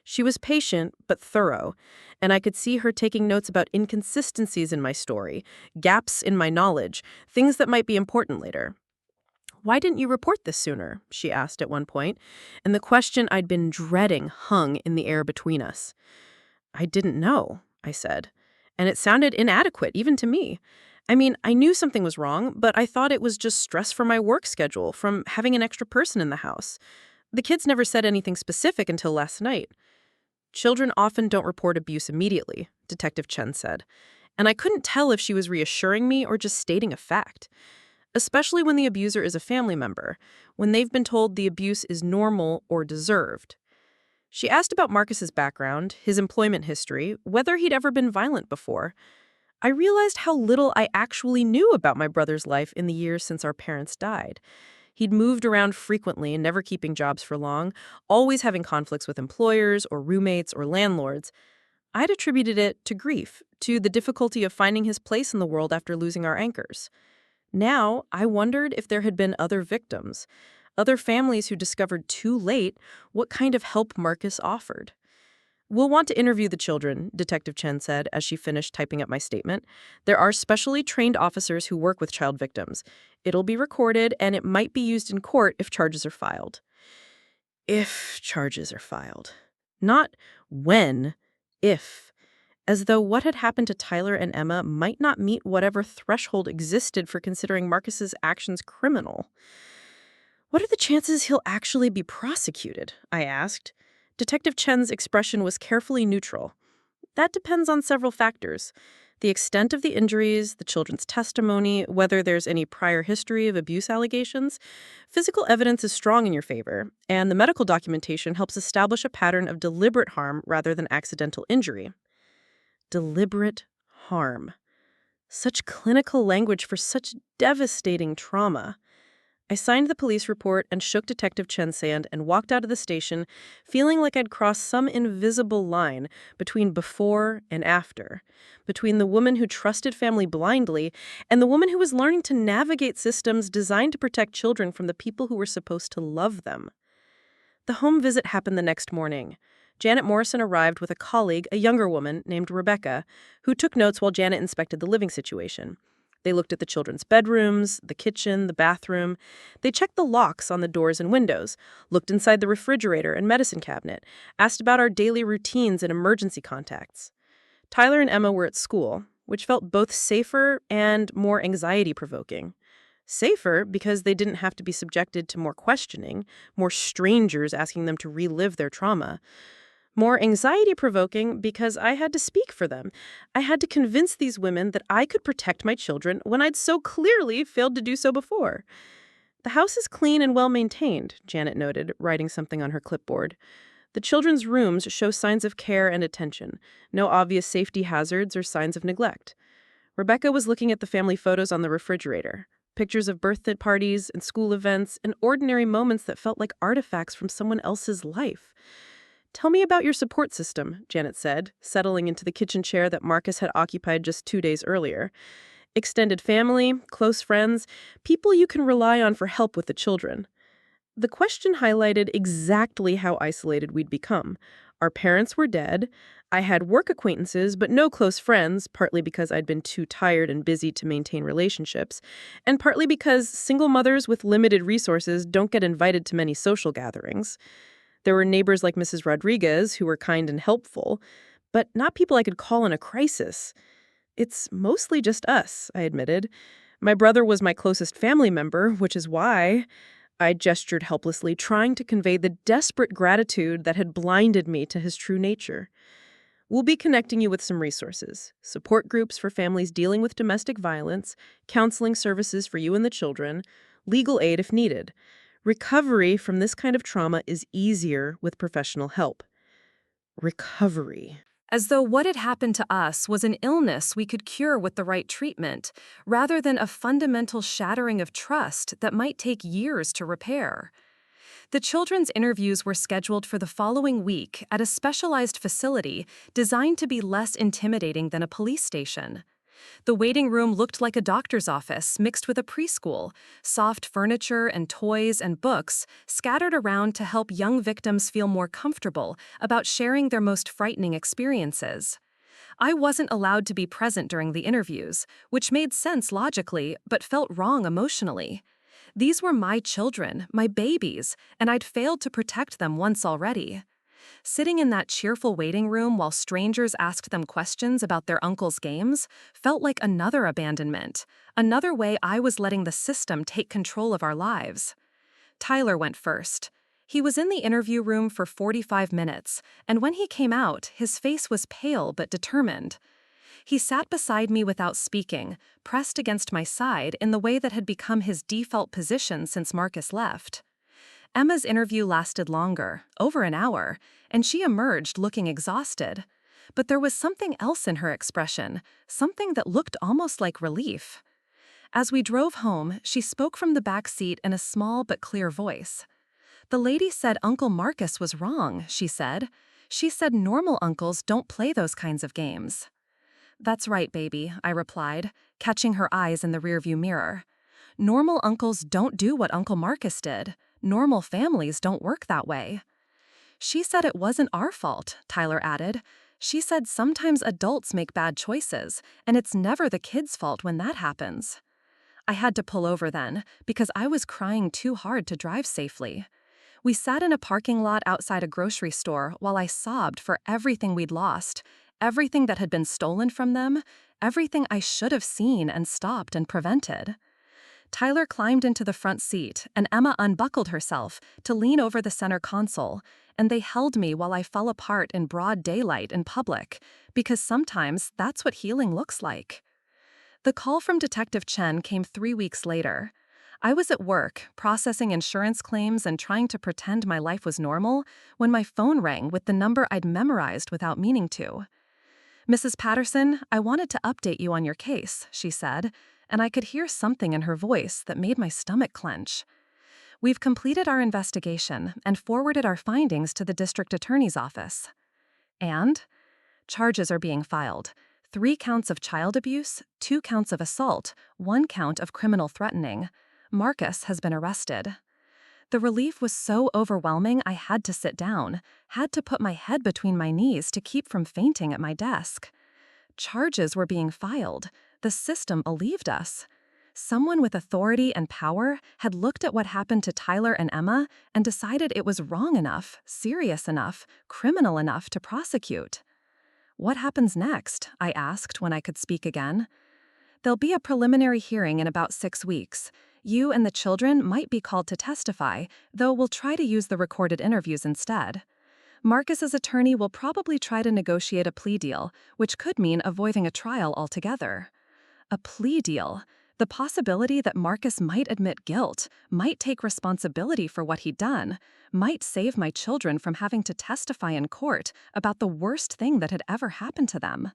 She was patient but thorough, and I could see her taking notes about inconsistencies in my story, gaps in my knowledge, things that might be important later. "Why didn't you report this sooner?" she asked at one point, and the question I'd been dreading hung in the air between us. "I didn't know," I said. And it sounded inadequate, even to me. I mean, I knew something was wrong, but I thought it was just stress from my work schedule, from having an extra person in the house. The kids never said anything specific until last night. "Children often don't report abuse immediately," Detective Chen said. And I couldn't tell if she was reassuring me or just stating a fact. Especially when the abuser is a family member, when they've been told the abuse is normal or deserved. She asked about Marcus's background, his employment history, whether he'd ever been violent before. I realized how little I actually knew about my brother's life in the years since our parents died. He'd moved around frequently and never keeping jobs for long, always having conflicts with employers or roommates or landlords. I'd attributed it to grief, to the difficulty of finding his place in the world after losing our anchors. Now, I wondered if there had been other victims, other families who discovered too late what kind of help Marcus offered. "We'll want to interview the children," Detective Chen said as she finished typing up my statement. "There are specially trained officers who work with child victims. It'll be recorded, and it might be used in court if charges are filed." If charges are filed. Not when, if. As though what had happened to Tyler and Emma might not meet whatever threshold existed for considering Marcus's actions criminal. "What are the chances he'll actually be prosecuted?" I asked. Detective Chen's expression was carefully neutral. "That depends on several factors. The extent of the injuries, the children's testimony, whether there's any prior history of abuse allegations. Physical evidence is strong in your favor, and the medical documentation helps establish a pattern of deliberate harm rather than accidental injury." Deliberate harm. Such clinical language for such devastating trauma. I signed the police report and shook Detective Chen's hand and walked out of the station, feeling like I'd crossed some invisible line between before and after, between the woman who trusted family blindly and the woman who was learning to navigate systems designed to protect children from the people who were supposed to love them. The home visit happened the next morning. Janet Morrison arrived with a colleague, a younger woman named Rebecca, who took notes while Janet inspected the living situation. They looked at the children's bedrooms, the kitchen, the bathroom. They checked the locks on the doors and windows, looked inside the refrigerator and medicine cabinet, asked about our daily routines and emergency contacts. Tyler and Emma were at school, which felt both safer and more anxiety-provoking. Safer because they didn't have to be subjected to more questioning, more strangers asking them to relive their trauma. More anxiety-provoking because I had to speak for them. I had to convince these women that I could protect my children when I'd so clearly failed to do so before. "The house is clean and well-maintained," Janet noted, writing something on her clipboard. "The children's rooms show signs of care and attention, no obvious safety hazards or signs of neglect." Rebecca was looking at the family photos on the refrigerator, pictures of birthday parties and school events and ordinary moments that felt like artifacts from someone else's life. "Tell me about your support system," Janet said, settling into the kitchen chair that Marcus had occupied just 2 days earlier. "Extended family, close friends, people you can rely on for help with the children." The question highlighted exactly how isolated we'd become. Our parents were dead. I had work acquaintances, but no close friends, partly because I'd been too tired and busy to maintain relationships, and partly because single mothers with limited resources don't get invited to many social gatherings. There were neighbors like Mrs. Rodriguez who were kind and helpful, but not people I could call in a crisis. "It's mostly just us," I admitted. "My brother was my closest family member, which is why—" I gestured helplessly, trying to convey the desperate gratitude that had blinded me to his true nature. "We'll be connecting you with some resources: support groups for families dealing with domestic violence, counseling services for you and the children, legal aid if needed. Recovery from this kind of trauma is easier with professional help." Recovery. As though what had happened to us was an illness we could cure with the right treatment, rather than a fundamental shattering of trust that might take years to repair. The children's interviews were scheduled for the following week at a specialized facility designed to be less intimidating than a police station. The waiting room looked like a doctor's office mixed with a preschool, soft furniture and toys and books scattered around to help young victims feel more comfortable about sharing their most frightening experiences. I wasn't allowed to be present during the interviews, which made sense logically but felt wrong emotionally. These were my children, my babies, and I'd failed to protect them once already. Sitting in that cheerful waiting room while strangers asked them questions about their uncle's games felt like another abandonment, another way I was letting the system take control of our lives. Tyler went first. He was in the interview room for 45 minutes, and when he came out, his face was pale but determined. He sat beside me without speaking, pressed against my side in the way that had become his default position since Marcus left. Emma's interview lasted longer, over an hour, and she emerged looking exhausted. But there was something else in her expression, something that looked almost like relief. As we drove home, she spoke from the back seat in a small but clear voice. "The lady said Uncle Marcus was wrong," she said. "She said normal uncles don't play those kinds of games." "That's right, baby," I replied, catching her eyes in the rearview mirror. "Normal uncles don't do what Uncle Marcus did. Normal families don't work that way." "She said it wasn't our fault," Tyler added. "She said sometimes adults make bad choices, and it's never the kids' fault when that happens." I had to pull over then, because I was crying too hard to drive safely. We sat in a parking lot outside a grocery store while I sobbed for everything we'd lost, everything that had been stolen from them, everything I should have seen and stopped and prevented. Tyler climbed into the front seat, and Emma unbuckled herself to lean over the center console, and they held me while I fell apart in broad daylight in public, because sometimes that's what healing looks like. The call from Detective Chen came 3 weeks later. I was at work, processing insurance claims and trying to pretend my life was normal, when my phone rang with the number I'd memorized without meaning to. "Mrs. Patterson, I wanted to update you on your case," she said, and I could hear something in her voice that made my stomach clench. "We've completed our investigation and forwarded our findings to the district attorney's office." "And?" "Charges are being filed. 3 counts of child abuse, 2 counts of assault, 1 count of criminal threatening. Marcus has been arrested." The relief was so overwhelming I had to sit down, had to put my head between my knees to keep from fainting at my desk. Charges were being filed. The system believed us. Someone with authority and power had looked at what happened to Tyler and Emma and decided it was wrong enough, serious enough, criminal enough to prosecute. "What happens next?" I asked when I could speak again. "There'll be a preliminary hearing in about 6 weeks. You and the children might be called to testify, though we'll try to use the recorded interviews instead. Marcus's attorney will probably try to negotiate a plea deal, which could mean avoiding a trial altogether." A plea deal. The possibility that Marcus might admit guilt, might take responsibility for what he'd done, might save my children from having to testify in court about the worst thing that had ever happened to them.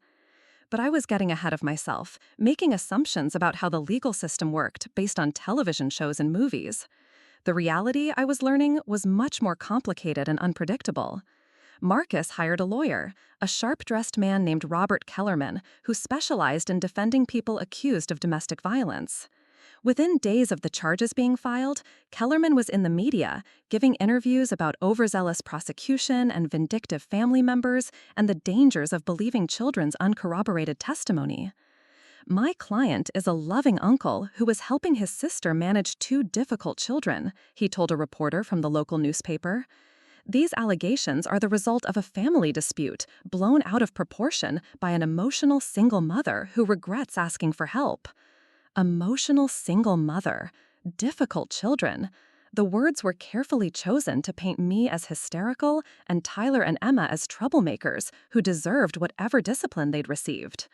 But I was getting ahead of myself, making assumptions about how the legal system worked based on television shows and movies. The reality, I was learning, was much more complicated and unpredictable. Marcus hired a lawyer, a sharp-dressed man named Robert Kellerman, who specialized in defending people accused of domestic violence. Within days of the charges being filed, Kellerman was in the media, giving interviews about overzealous prosecution and vindictive family members and the dangers of believing children's uncorroborated testimony. My client is a loving uncle who was helping his sister manage 2 difficult children, he told a reporter from the local newspaper. These allegations are the result of a family dispute blown out of proportion by an emotional single mother who regrets asking for help. Emotional single mother, difficult children. The words were carefully chosen to paint me as hysterical and Tyler and Emma as troublemakers who deserved whatever discipline they'd received.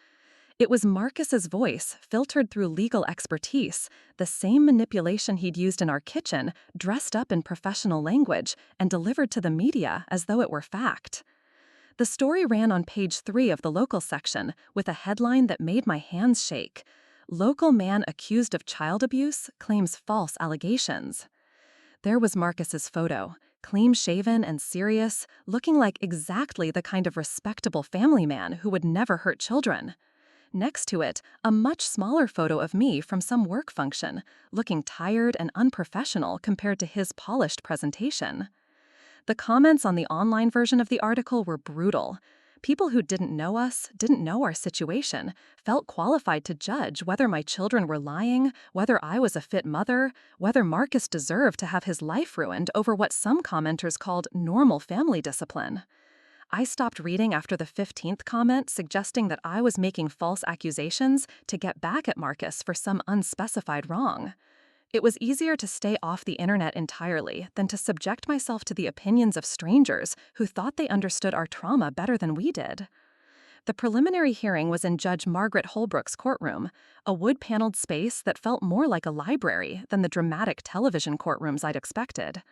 It was Marcus's voice, filtered through legal expertise, the same manipulation he'd used in our kitchen, dressed up in professional language and delivered to the media as though it were fact. The story ran on page 3 of the local section with a headline that made my hands shake. Local man accused of child abuse claims false allegations. There was Marcus's photo, clean-shaven and serious, looking like exactly the kind of respectable family man who would never hurt children. Next to it, a much smaller photo of me from some work function, looking tired and unprofessional compared to his polished presentation. The comments on the online version of the article were brutal. People who didn't know us, didn't know our situation, felt qualified to judge whether my children were lying, whether I was a fit mother, whether Marcus deserved to have his life ruined over what some commenters called normal family discipline. I stopped reading after the 15th comment suggesting that I was making false accusations to get back at Marcus for some unspecified wrong. It was easier to stay off the internet entirely than to subject myself to the opinions of strangers who thought they understood our trauma better than we did. The preliminary hearing was in Judge Margaret Holbrook's courtroom, a wood-paneled space that felt more like a library than the dramatic television courtrooms I'd expected.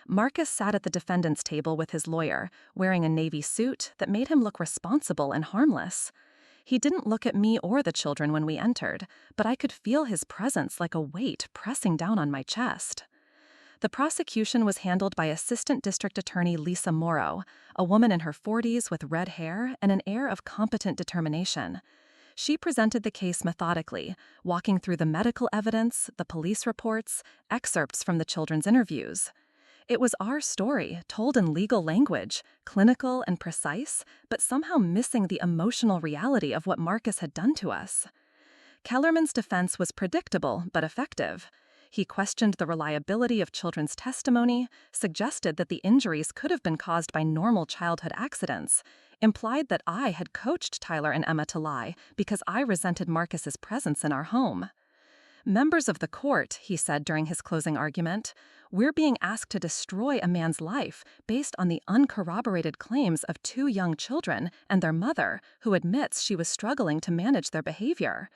Marcus sat at the defendant's table with his lawyer, wearing a navy suit that made him look responsible and harmless. He didn't look at me or the children when we entered, but I could feel his presence like a weight pressing down on my chest. The prosecution was handled by Assistant District Attorney Lisa Morrow, a woman in her 40s with red hair and an air of competent determination. She presented the case methodically, walking through the medical evidence, the police reports, excerpts from the children's interviews. It was our story, told in legal language, clinical and precise, but somehow missing the emotional reality of what Marcus had done to us. Kellerman's defense was predictable but effective. He questioned the reliability of children's testimony, suggested that the injuries could have been caused by normal childhood accidents, implied that I had coached Tyler and Emma to lie because I resented Marcus's presence in our home. Members of the court, he said during his closing argument, we're being asked to destroy a man's life based on the uncorroborated claims of 2 young children and their mother, who admits she was struggling to manage their behavior.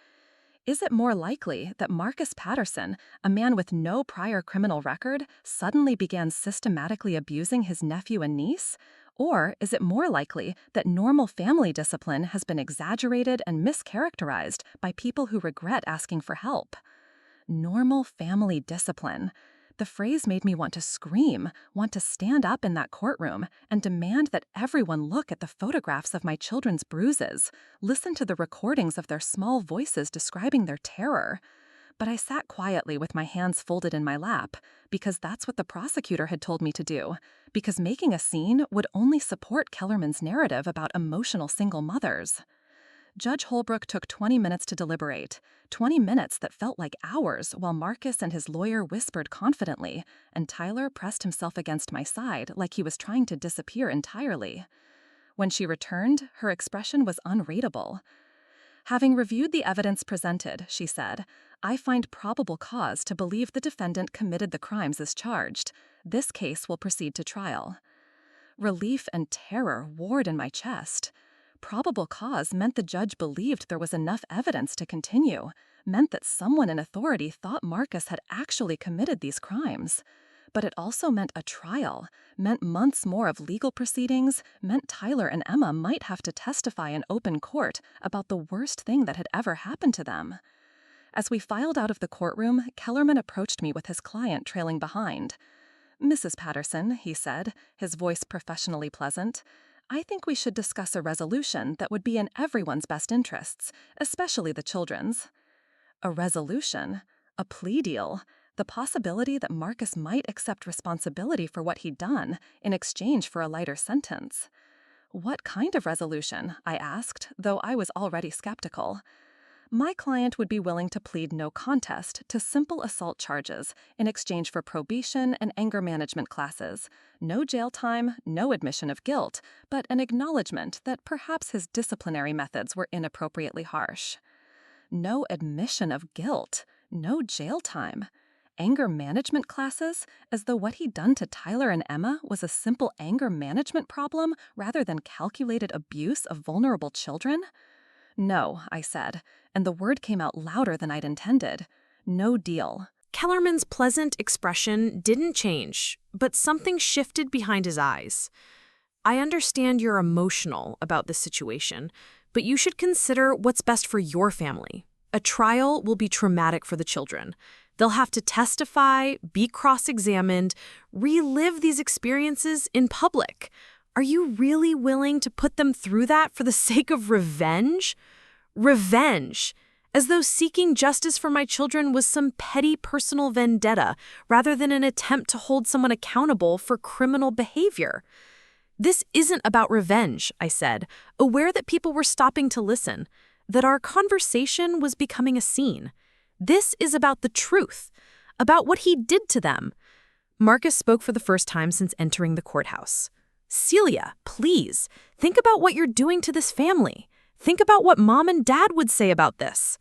Is it more likely that Marcus Patterson, a man with no prior criminal record, suddenly began systematically abusing his nephew and niece? Or is it more likely that normal family discipline has been exaggerated and mischaracterized by people who regret asking for help? Normal family discipline. The phrase made me want to scream, want to stand up in that courtroom and demand that everyone look at the photographs of my children's bruises, listen to the recordings of their small voices describing their terror. But I sat quietly with my hands folded in my lap, because that's what the prosecutor had told me to do, because making a scene would only support Kellerman's narrative about emotional single mothers. Judge Holbrook took 20 minutes to deliberate, 20 minutes that felt like hours while Marcus and his lawyer whispered confidently, and Tyler pressed himself against my side like he was trying to disappear entirely. When she returned, her expression was unreadable. Having reviewed the evidence presented, she said, I find probable cause to believe the defendant committed the crimes as charged. This case will proceed to trial. Relief and terror warred in my chest. Probable cause meant the judge believed there was enough evidence to continue, meant that someone in authority thought Marcus had actually committed these crimes. But it also meant a trial, meant months more of legal proceedings, meant Tyler and Emma might have to testify in open court about the worst thing that had ever happened to them. As we filed out of the courtroom, Kellerman approached me with his client trailing behind. "Mrs. Patterson," he said, his voice professionally pleasant, "I think we should discuss a resolution that would be in everyone's best interests, especially the children's." A resolution? A plea deal? The possibility that Marcus might accept responsibility for what he'd done in exchange for a lighter sentence. What kind of resolution? I asked, though I was already skeptical. My client would be willing to plead no contest to simple assault charges in exchange for probation and anger management classes. No jail time, no admission of guilt, but an acknowledgement that perhaps his disciplinary methods were inappropriately harsh. No admission of guilt, no jail time. Anger management classes, as though what he'd done to Tyler and Emma was a simple anger management problem rather than calculated abuse of vulnerable children? "No," I said, and the word came out louder than I'd intended. "No deal." Kellerman's pleasant expression didn't change, but something shifted behind his eyes. "I understand you're emotional about this situation, but you should consider what's best for your family. A trial will be traumatic for the children. They'll have to testify, be cross-examined, relive these experiences in public. Are you really willing to put them through that for the sake of revenge? Revenge! As though seeking justice for my children was some petty personal vendetta, rather than an attempt to hold someone accountable for criminal behavior." "This isn't about revenge," I said, aware that people were stopping to listen, that our conversation was becoming a scene. "This is about the truth, about what he did to them." Marcus spoke for the first time since entering the courthouse. "Celia, please, think about what you're doing to this family. Think about what Mom and Dad would say about this."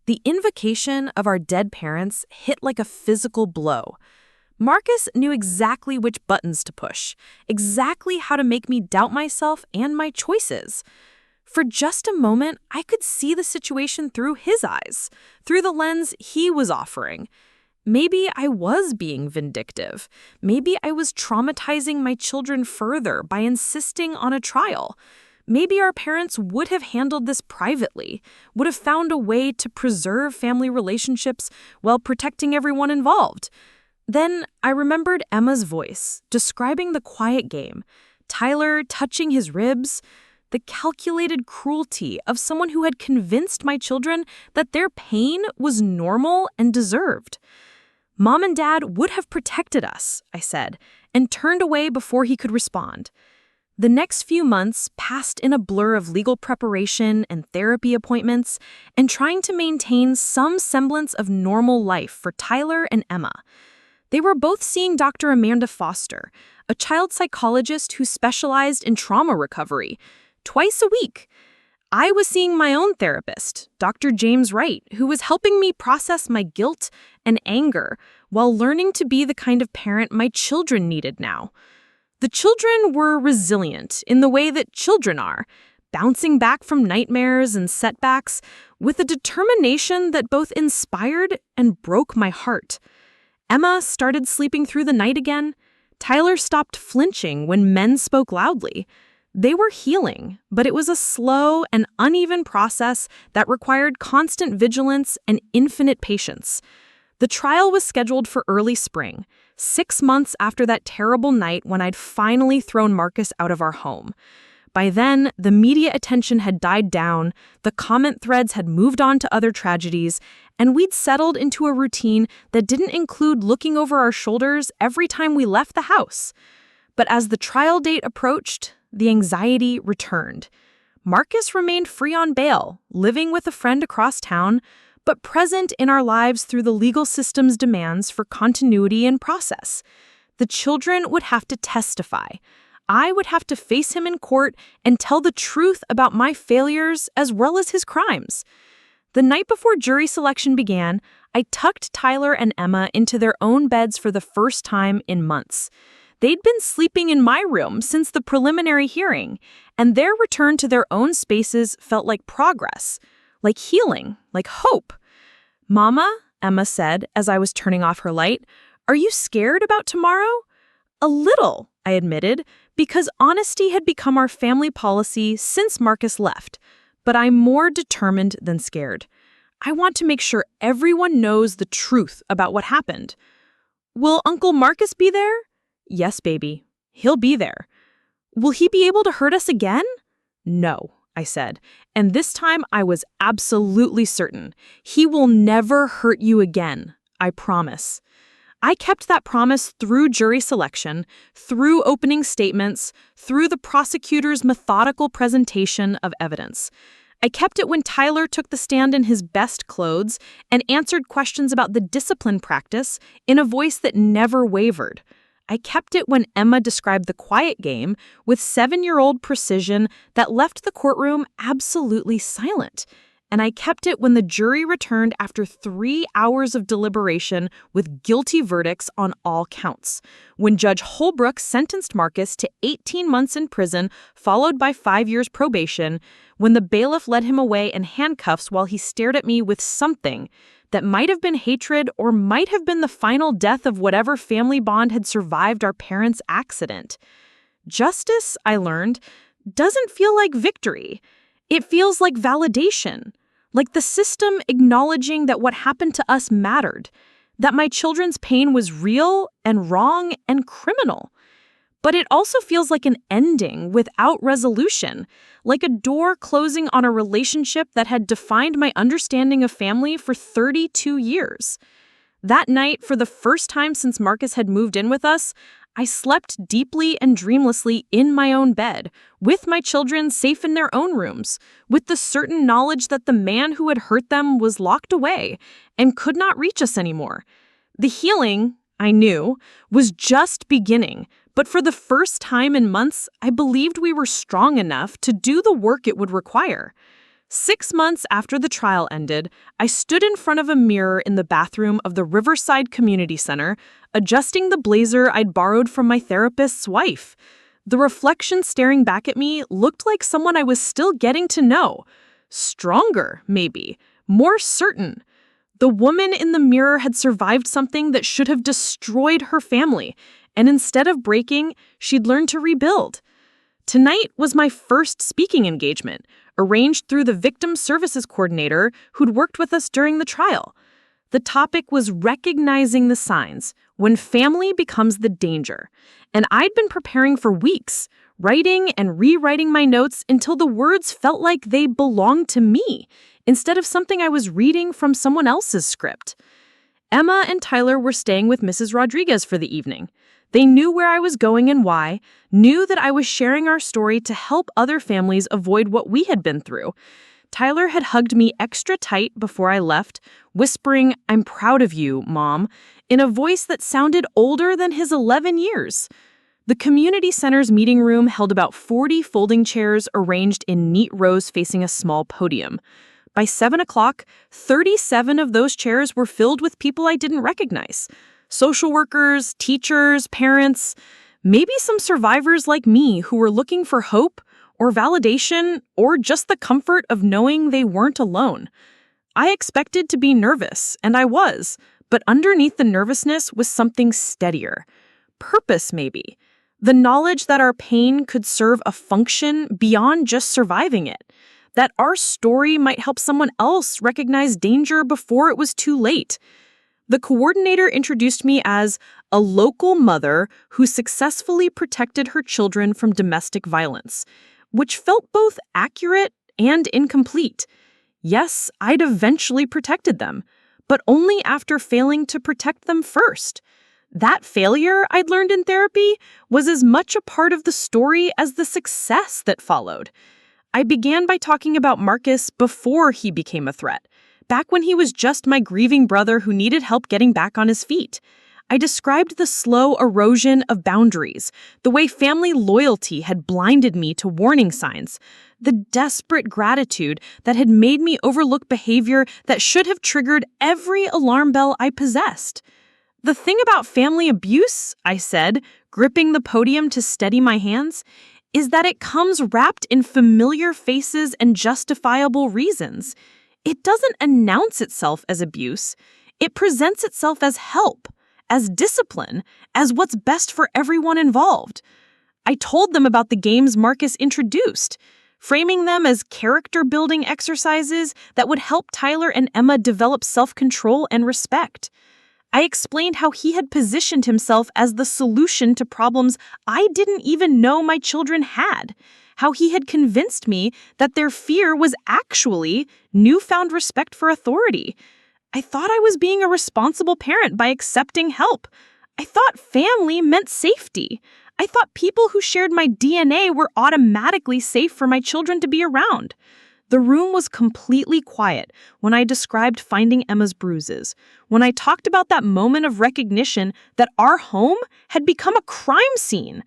The invocation of our dead parents hit like a physical blow. Marcus knew exactly which buttons to push, exactly how to make me doubt myself and my choices. For just a moment, I could see the situation through his eyes, through the lens he was offering. Maybe I was being vindictive. Maybe I was traumatizing my children further by insisting on a trial. Maybe our parents would have handled this privately, would have found a way to preserve family relationships while protecting everyone involved. Then I remembered Emma's voice, describing the quiet game, Tyler touching his ribs, the calculated cruelty of someone who had convinced my children that their pain was normal and deserved. Mom and Dad would have protected us, I said, and turned away before he could respond. The next few months passed in a blur of legal preparation and therapy appointments and trying to maintain some semblance of normal life for Tyler and Emma. They were both seeing Dr. Amanda Foster, a child psychologist who specialized in trauma recovery, twice a week. I was seeing my own therapist, Dr. James Wright, who was helping me process my guilt and anger while learning to be the kind of parent my children needed now. The children were resilient in the way that children are, bouncing back from nightmares and setbacks with a determination that both inspired and broke my heart. Emma started sleeping through the night again. Tyler stopped flinching when men spoke loudly. They were healing, but it was a slow and uneven process that required constant vigilance and infinite patience. The trial was scheduled for early spring, 6 months after that terrible night when I'd finally thrown Marcus out of our home. By then, the media attention had died down, the comment threads had moved on to other tragedies, and we'd settled into a routine that didn't include looking over our shoulders every time we left the house. But as the trial date approached, the anxiety returned. Marcus remained free on bail, living with a friend across town, but present in our lives through the legal system's demands for continuity and process. The children would have to testify. I would have to face him in court and tell the truth about my failures as well as his crimes. The night before jury selection began, I tucked Tyler and Emma into their own beds for the first time in months. They'd been sleeping in my room since the preliminary hearing, and their return to their own spaces felt like progress, like healing, like hope. "Mama," Emma said as I was turning off her light, Are you scared about tomorrow? A little, I admitted, because honesty had become our family policy since Marcus left. But I'm more determined than scared. I want to make sure everyone knows the truth about what happened. Will Uncle Marcus be there? Yes, baby. He'll be there. Will he be able to hurt us again? No, I said. And this time I was absolutely certain. He will never hurt you again. I promise. I kept that promise through jury selection, through opening statements, through the prosecutor's methodical presentation of evidence. I kept it when Tyler took the stand in his best clothes and answered questions about the discipline practice in a voice that never wavered. I kept it when Emma described the quiet game with 7-year-old precision that left the courtroom absolutely silent. And I kept it when the jury returned after 3 hours of deliberation with guilty verdicts on all counts. When Judge Holbrook sentenced Marcus to 18 months in prison, followed by 5 years probation, when the bailiff led him away in handcuffs while he stared at me with something that might have been hatred or might have been the final death of whatever family bond had survived our parents' accident. Justice, I learned, doesn't feel like victory. It feels like validation. Like the system acknowledging that what happened to us mattered, that my children's pain was real and wrong and criminal. But it also feels like an ending without resolution, like a door closing on a relationship that had defined my understanding of family for 32 years. That night, for the first time since Marcus had moved in with us, I slept deeply and dreamlessly in my own bed, with my children safe in their own rooms, with the certain knowledge that the man who had hurt them was locked away and could not reach us anymore. The healing, I knew, was just beginning, but for the first time in months, I believed we were strong enough to do the work it would require. 6 months after the trial ended, I stood in front of a mirror in the bathroom of the Riverside Community Center, adjusting the blazer I'd borrowed from my therapist's wife. The reflection staring back at me looked like someone I was still getting to know. Stronger, maybe. More certain. The woman in the mirror had survived something that should have destroyed her family, and instead of breaking, she'd learned to rebuild. Tonight was my first speaking engagement, arranged through the victim services coordinator who'd worked with us during the trial. The topic was recognizing the signs when family becomes the danger, and I'd been preparing for weeks, writing and rewriting my notes until the words felt like they belonged to me, instead of something I was reading from someone else's script. Emma and Tyler were staying with Mrs. Rodriguez for the evening. They knew where I was going and why, knew that I was sharing our story to help other families avoid what we had been through. Tyler had hugged me extra tight before I left, whispering, "I'm proud of you, Mom," in a voice that sounded older than his 11 years. The community center's meeting room held about 40 folding chairs arranged in neat rows facing a small podium. By 7 o'clock, 37 of those chairs were filled with people I didn't recognize. Social workers, teachers, parents, maybe some survivors like me who were looking for hope or validation or just the comfort of knowing they weren't alone. I expected to be nervous, and I was, but underneath the nervousness was something steadier. Purpose, maybe. The knowledge that our pain could serve a function beyond just surviving it. That our story might help someone else recognize danger before it was too late. The coordinator introduced me as a local mother who successfully protected her children from domestic violence, which felt both accurate and incomplete. Yes, I'd eventually protected them, but only after failing to protect them first. That failure, I'd learned in therapy, was as much a part of the story as the success that followed. I began by talking about Marcus before he became a threat, back when he was just my grieving brother who needed help getting back on his feet. I described the slow erosion of boundaries, the way family loyalty had blinded me to warning signs, the desperate gratitude that had made me overlook behavior that should have triggered every alarm bell I possessed. The thing about family abuse, I said, gripping the podium to steady my hands, is that it comes wrapped in familiar faces and justifiable reasons. It doesn't announce itself as abuse. It presents itself as help, as discipline, as what's best for everyone involved. I told them about the games Marcus introduced, framing them as character-building exercises that would help Tyler and Emma develop self-control and respect. I explained how he had positioned himself as the solution to problems I didn't even know my children had, how he had convinced me that their fear was actually newfound respect for authority. I thought I was being a responsible parent by accepting help. I thought family meant safety. I thought people who shared my DNA were automatically safe for my children to be around. The room was completely quiet when I described finding Emma's bruises, when I talked about that moment of recognition that our home had become a crime scene.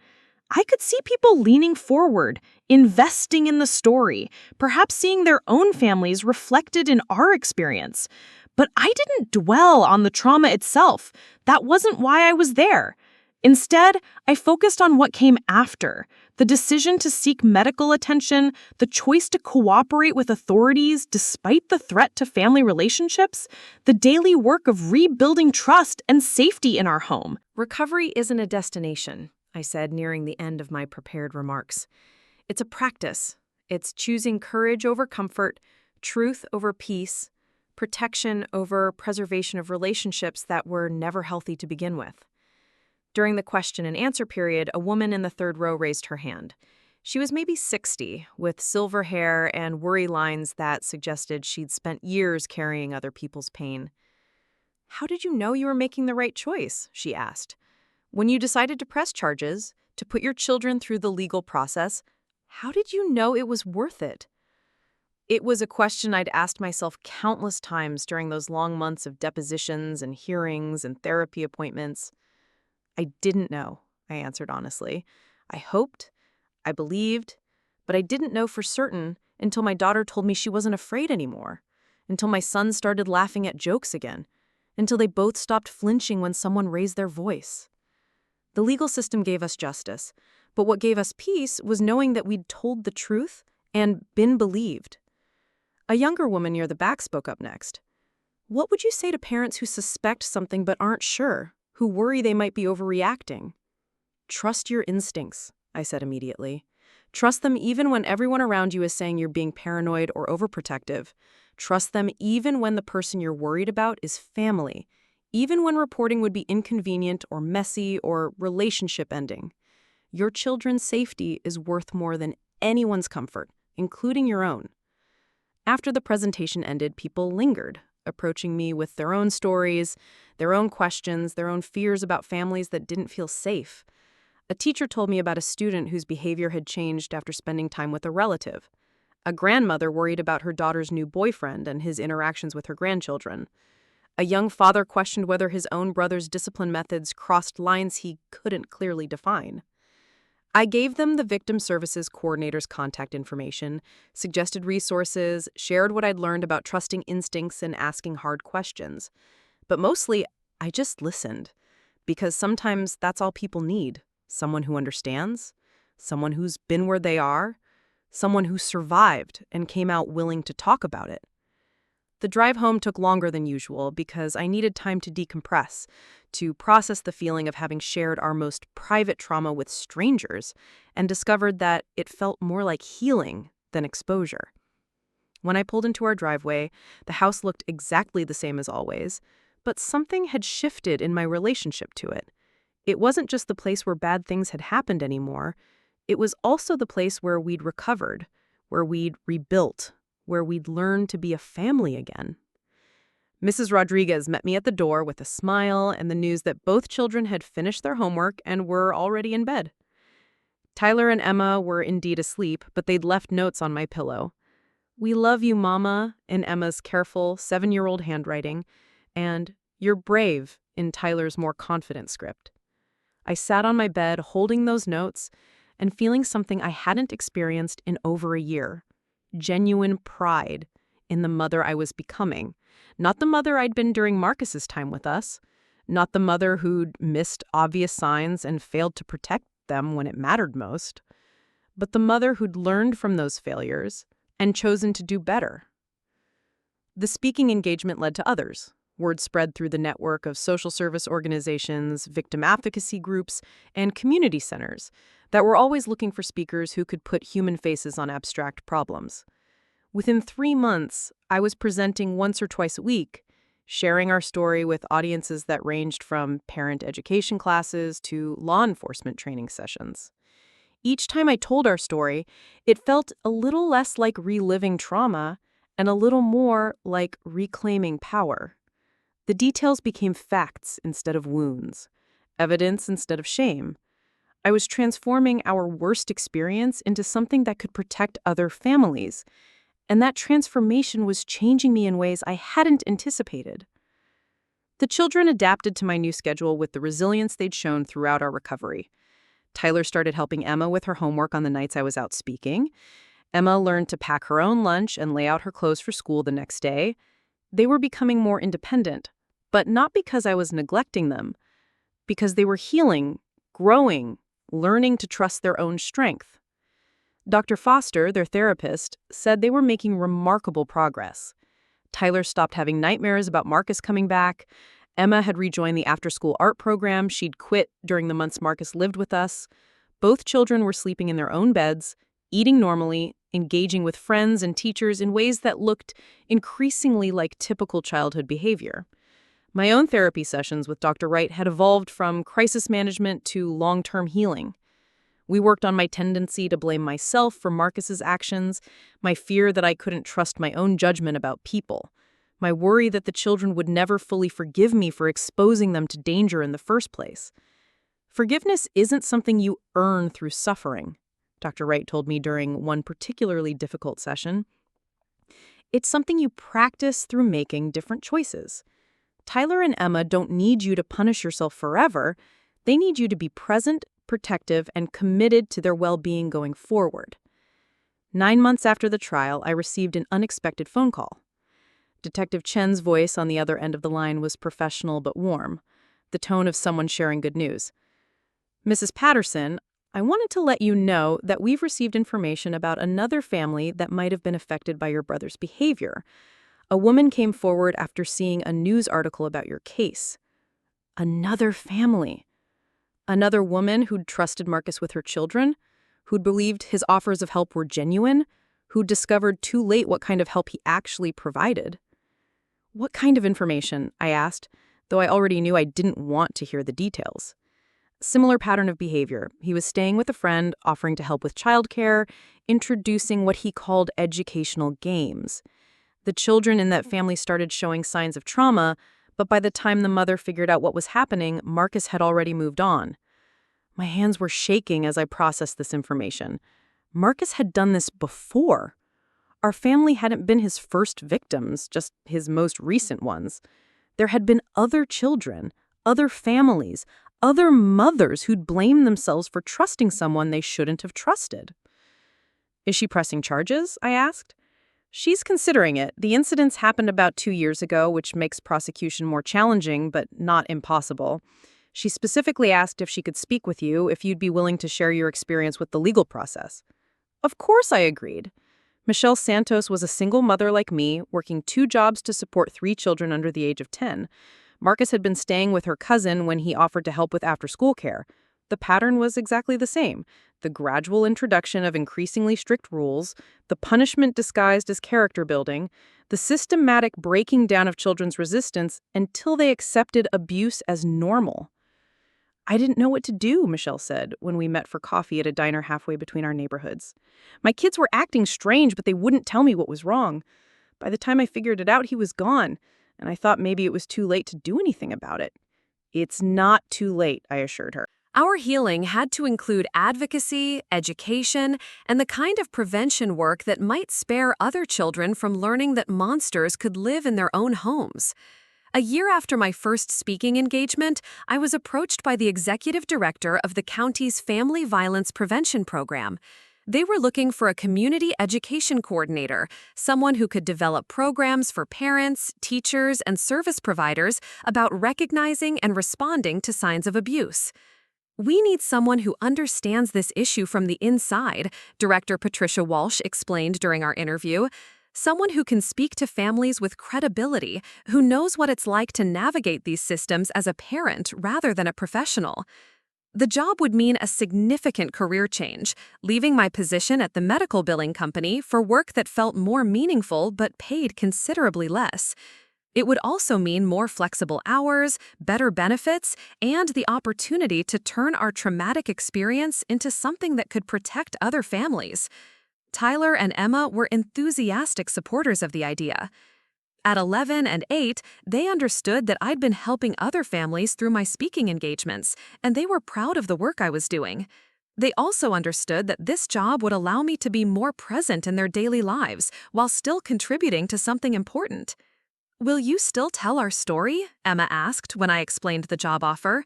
I could see people leaning forward, investing in the story, perhaps seeing their own families reflected in our experience. But I didn't dwell on the trauma itself. That wasn't why I was there. Instead, I focused on what came after, the decision to seek medical attention, the choice to cooperate with authorities despite the threat to family relationships, the daily work of rebuilding trust and safety in our home. Recovery isn't a destination, I said, nearing the end of my prepared remarks. It's a practice. It's choosing courage over comfort, truth over peace, protection over preservation of relationships that were never healthy to begin with. During the question and answer period, a woman in the third row raised her hand. She was maybe 60, with silver hair and worry lines that suggested she'd spent years carrying other people's pain. "How did you know you were making the right choice?" she asked. "When you decided to press charges, to put your children through the legal process, how did you know it was worth it?" It was a question I'd asked myself countless times during those long months of depositions and hearings and therapy appointments. I didn't know, I answered honestly. I hoped, I believed, but I didn't know for certain until my daughter told me she wasn't afraid anymore, until my son started laughing at jokes again, until they both stopped flinching when someone raised their voice. The legal system gave us justice, but what gave us peace was knowing that we'd told the truth and been believed. A younger woman near the back spoke up next. "What would you say to parents who suspect something but aren't sure, who worry they might be overreacting?" "Trust your instincts," I said immediately. "Trust them even when everyone around you is saying you're being paranoid or overprotective. Trust them even when the person you're worried about is family, even when reporting would be inconvenient or messy or relationship ending. Your children's safety is worth more than anyone's comfort, including your own." After the presentation ended, people lingered, approaching me with their own stories, their own questions, their own fears about families that didn't feel safe. A teacher told me about a student whose behavior had changed after spending time with a relative. A grandmother worried about her daughter's new boyfriend and his interactions with her grandchildren. A young father questioned whether his own brother's discipline methods crossed lines he couldn't clearly define. I gave them the victim services coordinator's contact information, suggested resources, shared what I'd learned about trusting instincts and asking hard questions. But mostly, I just listened, because sometimes that's all people need. Someone who understands, someone who's been where they are, someone who survived and came out willing to talk about it. The drive home took longer than usual because I needed time to decompress, to process the feeling of having shared our most private trauma with strangers, and discovered that it felt more like healing than exposure. When I pulled into our driveway, the house looked exactly the same as always, but something had shifted in my relationship to it. It wasn't just the place where bad things had happened anymore. It was also the place where we'd recovered, where we'd rebuilt, where we'd learned to be a family again. Mrs. Rodriguez met me at the door with a smile and the news that both children had finished their homework and were already in bed. Tyler and Emma were indeed asleep, but they'd left notes on my pillow. "We love you, Mama," in Emma's careful 7-year-old handwriting, and "You're brave" in Tyler's more confident script. I sat on my bed holding those notes and feeling something I hadn't experienced in over a year. Genuine pride in the mother I was becoming. Not the mother I'd been during Marcus's time with us. Not the mother who'd missed obvious signs and failed to protect them when it mattered most. But the mother who'd learned from those failures and chosen to do better. The speaking engagement led to others. Word spread through the network of social service organizations, victim advocacy groups, and community centers that were always looking for speakers who could put human faces on abstract problems. Within 3 months, I was presenting once or twice a week, sharing our story with audiences that ranged from parent education classes to law enforcement training sessions. Each time I told our story, it felt a little less like reliving trauma and a little more like reclaiming power. The details became facts instead of wounds, evidence instead of shame. I was transforming our worst experience into something that could protect other families, and that transformation was changing me in ways I hadn't anticipated. The children adapted to my new schedule with the resilience they'd shown throughout our recovery. Tyler started helping Emma with her homework on the nights I was out speaking. Emma learned to pack her own lunch and lay out her clothes for school the next day. They were becoming more independent, but not because I was neglecting them, because they were healing, growing, learning to trust their own strength. Dr. Foster, their therapist, said they were making remarkable progress. Tyler stopped having nightmares about Marcus coming back. Emma had rejoined the after-school art program she'd quit during the months Marcus lived with us. Both children were sleeping in their own beds, eating normally, engaging with friends and teachers in ways that looked increasingly like typical childhood behavior. My own therapy sessions with Dr. Wright had evolved from crisis management to long-term healing. We worked on my tendency to blame myself for Marcus's actions, my fear that I couldn't trust my own judgment about people, my worry that the children would never fully forgive me for exposing them to danger in the first place. Forgiveness isn't something you earn through suffering, Dr. Wright told me during one particularly difficult session. It's something you practice through making different choices. Tyler and Emma don't need you to punish yourself forever. They need you to be present, protective, and committed to their well-being going forward. 9 months after the trial, I received an unexpected phone call. Detective Chen's voice on the other end of the line was professional but warm, the tone of someone sharing good news. Mrs. Patterson, I wanted to let you know that we've received information about another family that might have been affected by your brother's behavior. A woman came forward after seeing a news article about your case. Another family. Another woman who'd trusted Marcus with her children, who'd believed his offers of help were genuine, who'd discovered too late what kind of help he actually provided. What kind of information? I asked, though I already knew I didn't want to hear the details. Similar pattern of behavior. He was staying with a friend, offering to help with childcare, introducing what he called educational games. The children in that family started showing signs of trauma, but by the time the mother figured out what was happening, Marcus had already moved on. My hands were shaking as I processed this information. Marcus had done this before. Our family hadn't been his first victims, just his most recent ones. There had been other children, other families, other mothers who'd blamed themselves for trusting someone they shouldn't have trusted. Is she pressing charges? I asked. She's considering it. The incidents happened about 2 years ago, which makes prosecution more challenging, but not impossible. She specifically asked if she could speak with you, if you'd be willing to share your experience with the legal process. Of course I agreed. Michelle Santos was a single mother like me, working 2 jobs to support 3 children under the age of 10. Marcus had been staying with her cousin when he offered to help with after-school care. The pattern was exactly the same. The gradual introduction of increasingly strict rules, the punishment disguised as character building, the systematic breaking down of children's resistance until they accepted abuse as normal. I didn't know what to do, Michelle said, when we met for coffee at a diner halfway between our neighborhoods. My kids were acting strange, but they wouldn't tell me what was wrong. By the time I figured it out, he was gone, and I thought maybe it was too late to do anything about it. It's not too late, I assured her. Our healing had to include advocacy, education, and the kind of prevention work that might spare other children from learning that monsters could live in their own homes. A year after my first speaking engagement, I was approached by the executive director of the county's Family Violence Prevention Program. They were looking for a community education coordinator, someone who could develop programs for parents, teachers, and service providers about recognizing and responding to signs of abuse. We need someone who understands this issue from the inside, Director Patricia Walsh explained during our interview. Someone who can speak to families with credibility, who knows what it's like to navigate these systems as a parent rather than a professional. The job would mean a significant career change, leaving my position at the medical billing company for work that felt more meaningful but paid considerably less. It would also mean more flexible hours, better benefits, and the opportunity to turn our traumatic experience into something that could protect other families. Tyler and Emma were enthusiastic supporters of the idea. At 11 and 8, they understood that I'd been helping other families through my speaking engagements, and they were proud of the work I was doing. They also understood that this job would allow me to be more present in their daily lives while still contributing to something important. "Will you still tell our story?" Emma asked when I explained the job offer.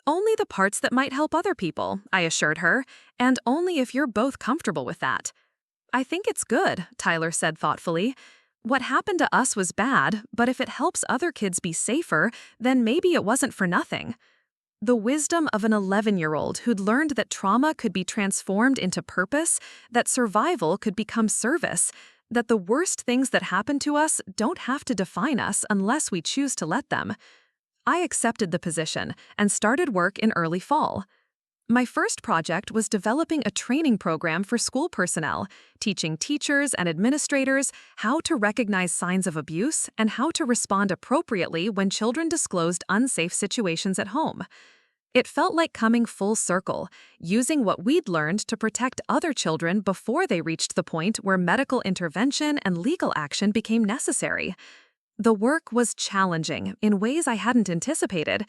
"Only the parts that might help other people," I assured her, "and only if you're both comfortable with that." "I think it's good," Tyler said thoughtfully. "What happened to us was bad, but if it helps other kids be safer, then maybe it wasn't for nothing." The wisdom of an 11-year-old who'd learned that trauma could be transformed into purpose, that survival could become service, that the worst things that happen to us don't have to define us unless we choose to let them. I accepted the position and started work in early fall. My first project was developing a training program for school personnel, teaching teachers and administrators how to recognize signs of abuse and how to respond appropriately when children disclosed unsafe situations at home. It felt like coming full circle, using what we'd learned to protect other children before they reached the point where medical intervention and legal action became necessary. The work was challenging in ways I hadn't anticipated.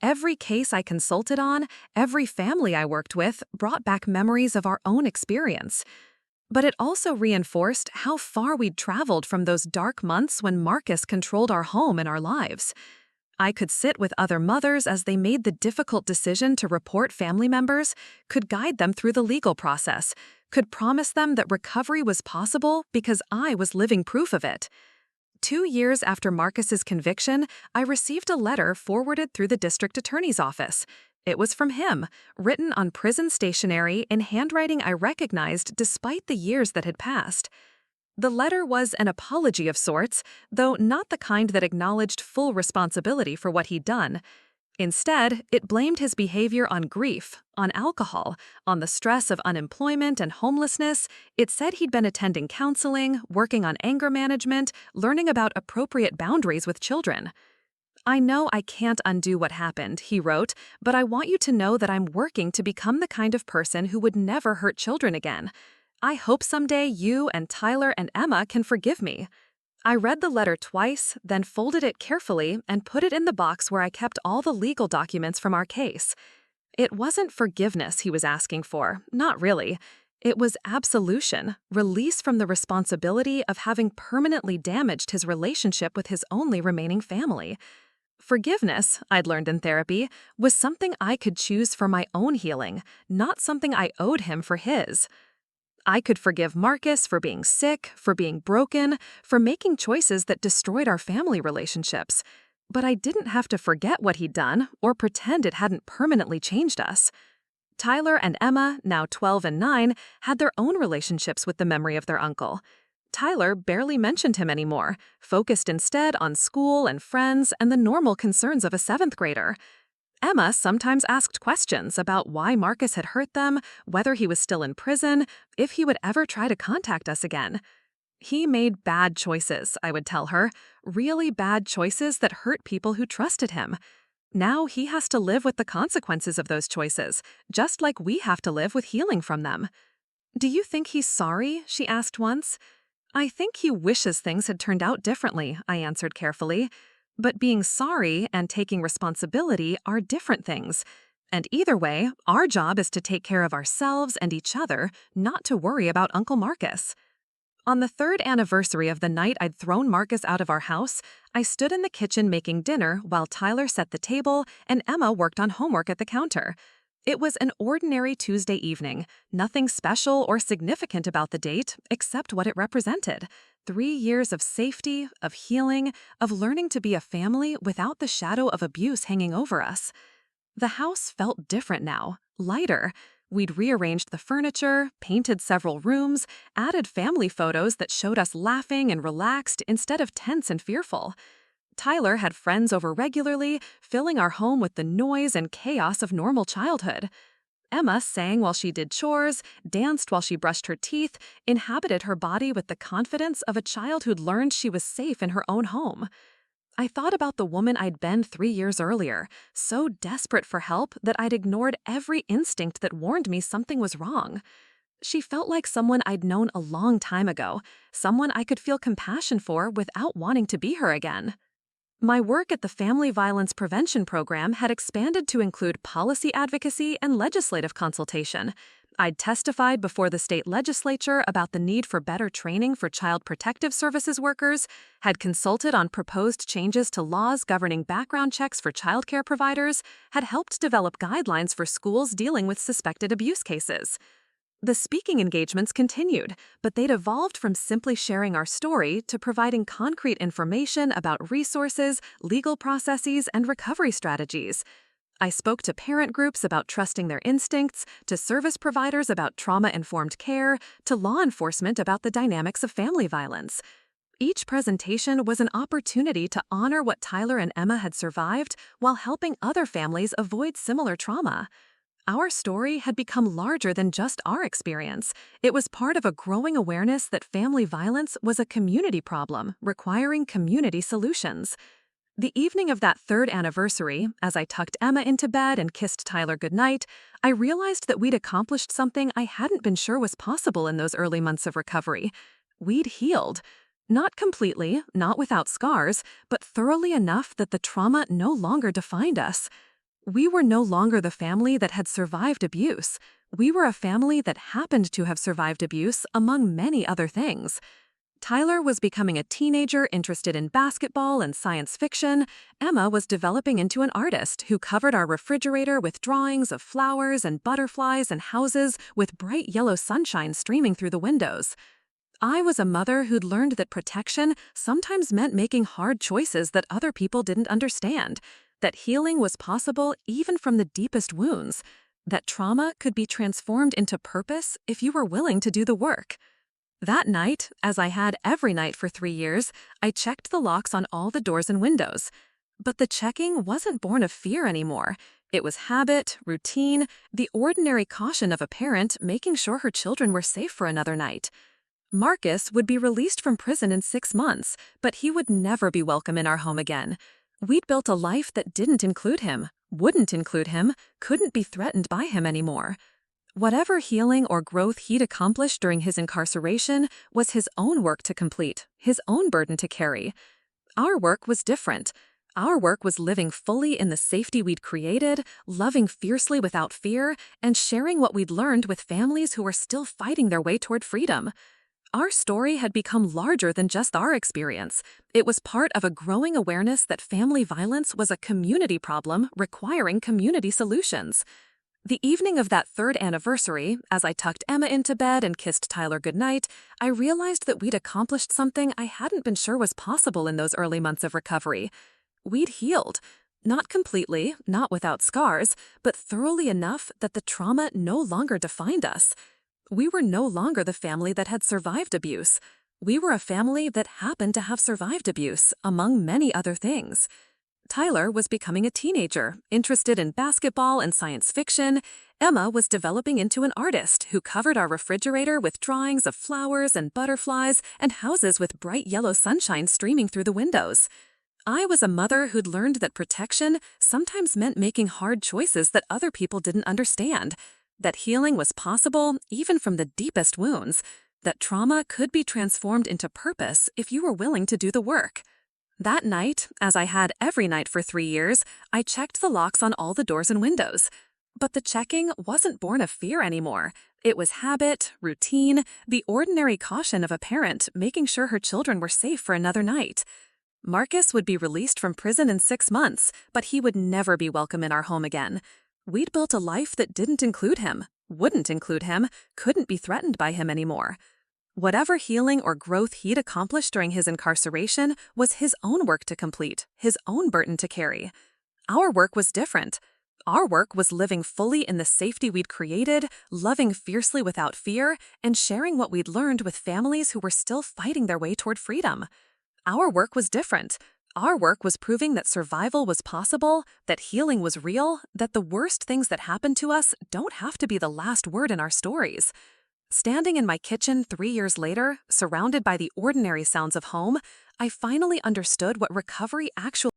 Every case I consulted on, every family I worked with, brought back memories of our own experience. But it also reinforced how far we'd traveled from those dark months when Marcus controlled our home and our lives. I could sit with other mothers as they made the difficult decision to report family members, could guide them through the legal process, could promise them that recovery was possible because I was living proof of it. 2 years after Marcus's conviction, I received a letter forwarded through the district attorney's office. It was from him, written on prison stationery in handwriting I recognized despite the years that had passed. The letter was an apology of sorts, though not the kind that acknowledged full responsibility for what he'd done. Instead, it blamed his behavior on grief, on alcohol, on the stress of unemployment and homelessness. It said he'd been attending counseling, working on anger management, learning about appropriate boundaries with children. "I know I can't undo what happened," he wrote, "but I want you to know that I'm working to become the kind of person who would never hurt children again. I hope someday you and Tyler and Emma can forgive me." I read the letter twice, then folded it carefully and put it in the box where I kept all the legal documents from our case. It wasn't forgiveness he was asking for, not really. It was absolution, release from the responsibility of having permanently damaged his relationship with his only remaining family. Forgiveness, I'd learned in therapy, was something I could choose for my own healing, not something I owed him for his. I could forgive Marcus for being sick, for being broken, for making choices that destroyed our family relationships. But I didn't have to forget what he'd done or pretend it hadn't permanently changed us. Tyler and Emma, now 12 and 9, had their own relationships with the memory of their uncle. Tyler barely mentioned him anymore, focused instead on school and friends and the normal concerns of a 7th grader. Emma sometimes asked questions about why Marcus had hurt them, whether he was still in prison, if he would ever try to contact us again. "He made bad choices," I would tell her, "really bad choices that hurt people who trusted him. Now he has to live with the consequences of those choices, just like we have to live with healing from them." "Do you think he's sorry?" she asked once. "I think he wishes things had turned out differently," I answered carefully. "But being sorry and taking responsibility are different things. And either way, our job is to take care of ourselves and each other, not to worry about Uncle Marcus." On the 3rd anniversary of the night I'd thrown Marcus out of our house, I stood in the kitchen making dinner while Tyler set the table and Emma worked on homework at the counter. It was an ordinary Tuesday evening, nothing special or significant about the date except what it represented. 3 years of safety, of healing, of learning to be a family without the shadow of abuse hanging over us. The house felt different now, lighter. We'd rearranged the furniture, painted several rooms, added family photos that showed us laughing and relaxed instead of tense and fearful. Tyler had friends over regularly, filling our home with the noise and chaos of normal childhood. Emma sang while she did chores, danced while she brushed her teeth, inhabited her body with the confidence of a child who'd learned she was safe in her own home. I thought about the woman I'd been 3 years earlier, so desperate for help that I'd ignored every instinct that warned me something was wrong. She felt like someone I'd known a long time ago, someone I could feel compassion for without wanting to be her again. My work at the Family Violence Prevention Program had expanded to include policy advocacy and legislative consultation. I'd testified before the state legislature about the need for better training for Child Protective Services workers, had consulted on proposed changes to laws governing background checks for childcare providers, had helped develop guidelines for schools dealing with suspected abuse cases. The speaking engagements continued, but they'd evolved from simply sharing our story to providing concrete information about resources, legal processes, and recovery strategies. I spoke to parent groups about trusting their instincts, to service providers about trauma-informed care, to law enforcement about the dynamics of family violence. Each presentation was an opportunity to honor what Tyler and Emma had survived while helping other families avoid similar trauma. Our story had become larger than just our experience. It was part of a growing awareness that family violence was a community problem requiring community solutions. The evening of that third anniversary, as I tucked Emma into bed and kissed Tyler goodnight, I realized that we'd accomplished something I hadn't been sure was possible in those early months of recovery. We'd healed. Not completely, not without scars, but thoroughly enough that the trauma no longer defined us. We were no longer the family that had survived abuse. We were a family that happened to have survived abuse among many other things. Tyler was becoming a teenager interested in basketball and science fiction. Emma was developing into an artist who covered our refrigerator with drawings of flowers and butterflies and houses with bright yellow sunshine streaming through the windows. I was a mother who'd learned that protection sometimes meant making hard choices that other people didn't understand, that healing was possible even from the deepest wounds, that trauma could be transformed into purpose if you were willing to do the work. That night, as I had every night for 3 years, I checked the locks on all the doors and windows. But the checking wasn't born of fear anymore. It was habit, routine, the ordinary caution of a parent making sure her children were safe for another night. Marcus would be released from prison in 6 months, but he would never be welcome in our home again. We'd built a life that didn't include him, wouldn't include him, couldn't be threatened by him anymore. Whatever healing or growth he'd accomplished during his incarceration was his own work to complete, his own burden to carry. Our work was different. Our work was living fully in the safety we'd created, loving fiercely without fear, and sharing what we'd learned with families who were still fighting their way toward freedom. Our story had become larger than just our experience. It was part of a growing awareness that family violence was a community problem requiring community solutions. The evening of that third anniversary, as I tucked Emma into bed and kissed Tyler goodnight, I realized that we'd accomplished something I hadn't been sure was possible in those early months of recovery. We'd healed. Not completely, not without scars, but thoroughly enough that the trauma no longer defined us. We were no longer the family that had survived abuse. We were a family that happened to have survived abuse, among many other things. Tyler was becoming a teenager, interested in basketball and science fiction. Emma was developing into an artist who covered our refrigerator with drawings of flowers and butterflies and houses with bright yellow sunshine streaming through the windows. I was a mother who'd learned that protection sometimes meant making hard choices that other people didn't understand, that healing was possible even from the deepest wounds, that trauma could be transformed into purpose if you were willing to do the work. That night, as I had every night for 3 years, I checked the locks on all the doors and windows. But the checking wasn't born of fear anymore. It was habit, routine, the ordinary caution of a parent making sure her children were safe for another night. Marcus would be released from prison in 6 months, but he would never be welcome in our home again. We'd built a life that didn't include him, wouldn't include him, couldn't be threatened by him anymore. Whatever healing or growth he'd accomplished during his incarceration was his own work to complete, his own burden to carry. Our work was different. Our work was living fully in the safety we'd created, loving fiercely without fear, and sharing what we'd learned with families who were still fighting their way toward freedom. Our work was different. Our work was proving that survival was possible, that healing was real, that the worst things that happen to us don't have to be the last word in our stories. Standing in my kitchen 3 years later, surrounded by the ordinary sounds of home, I finally understood what recovery actually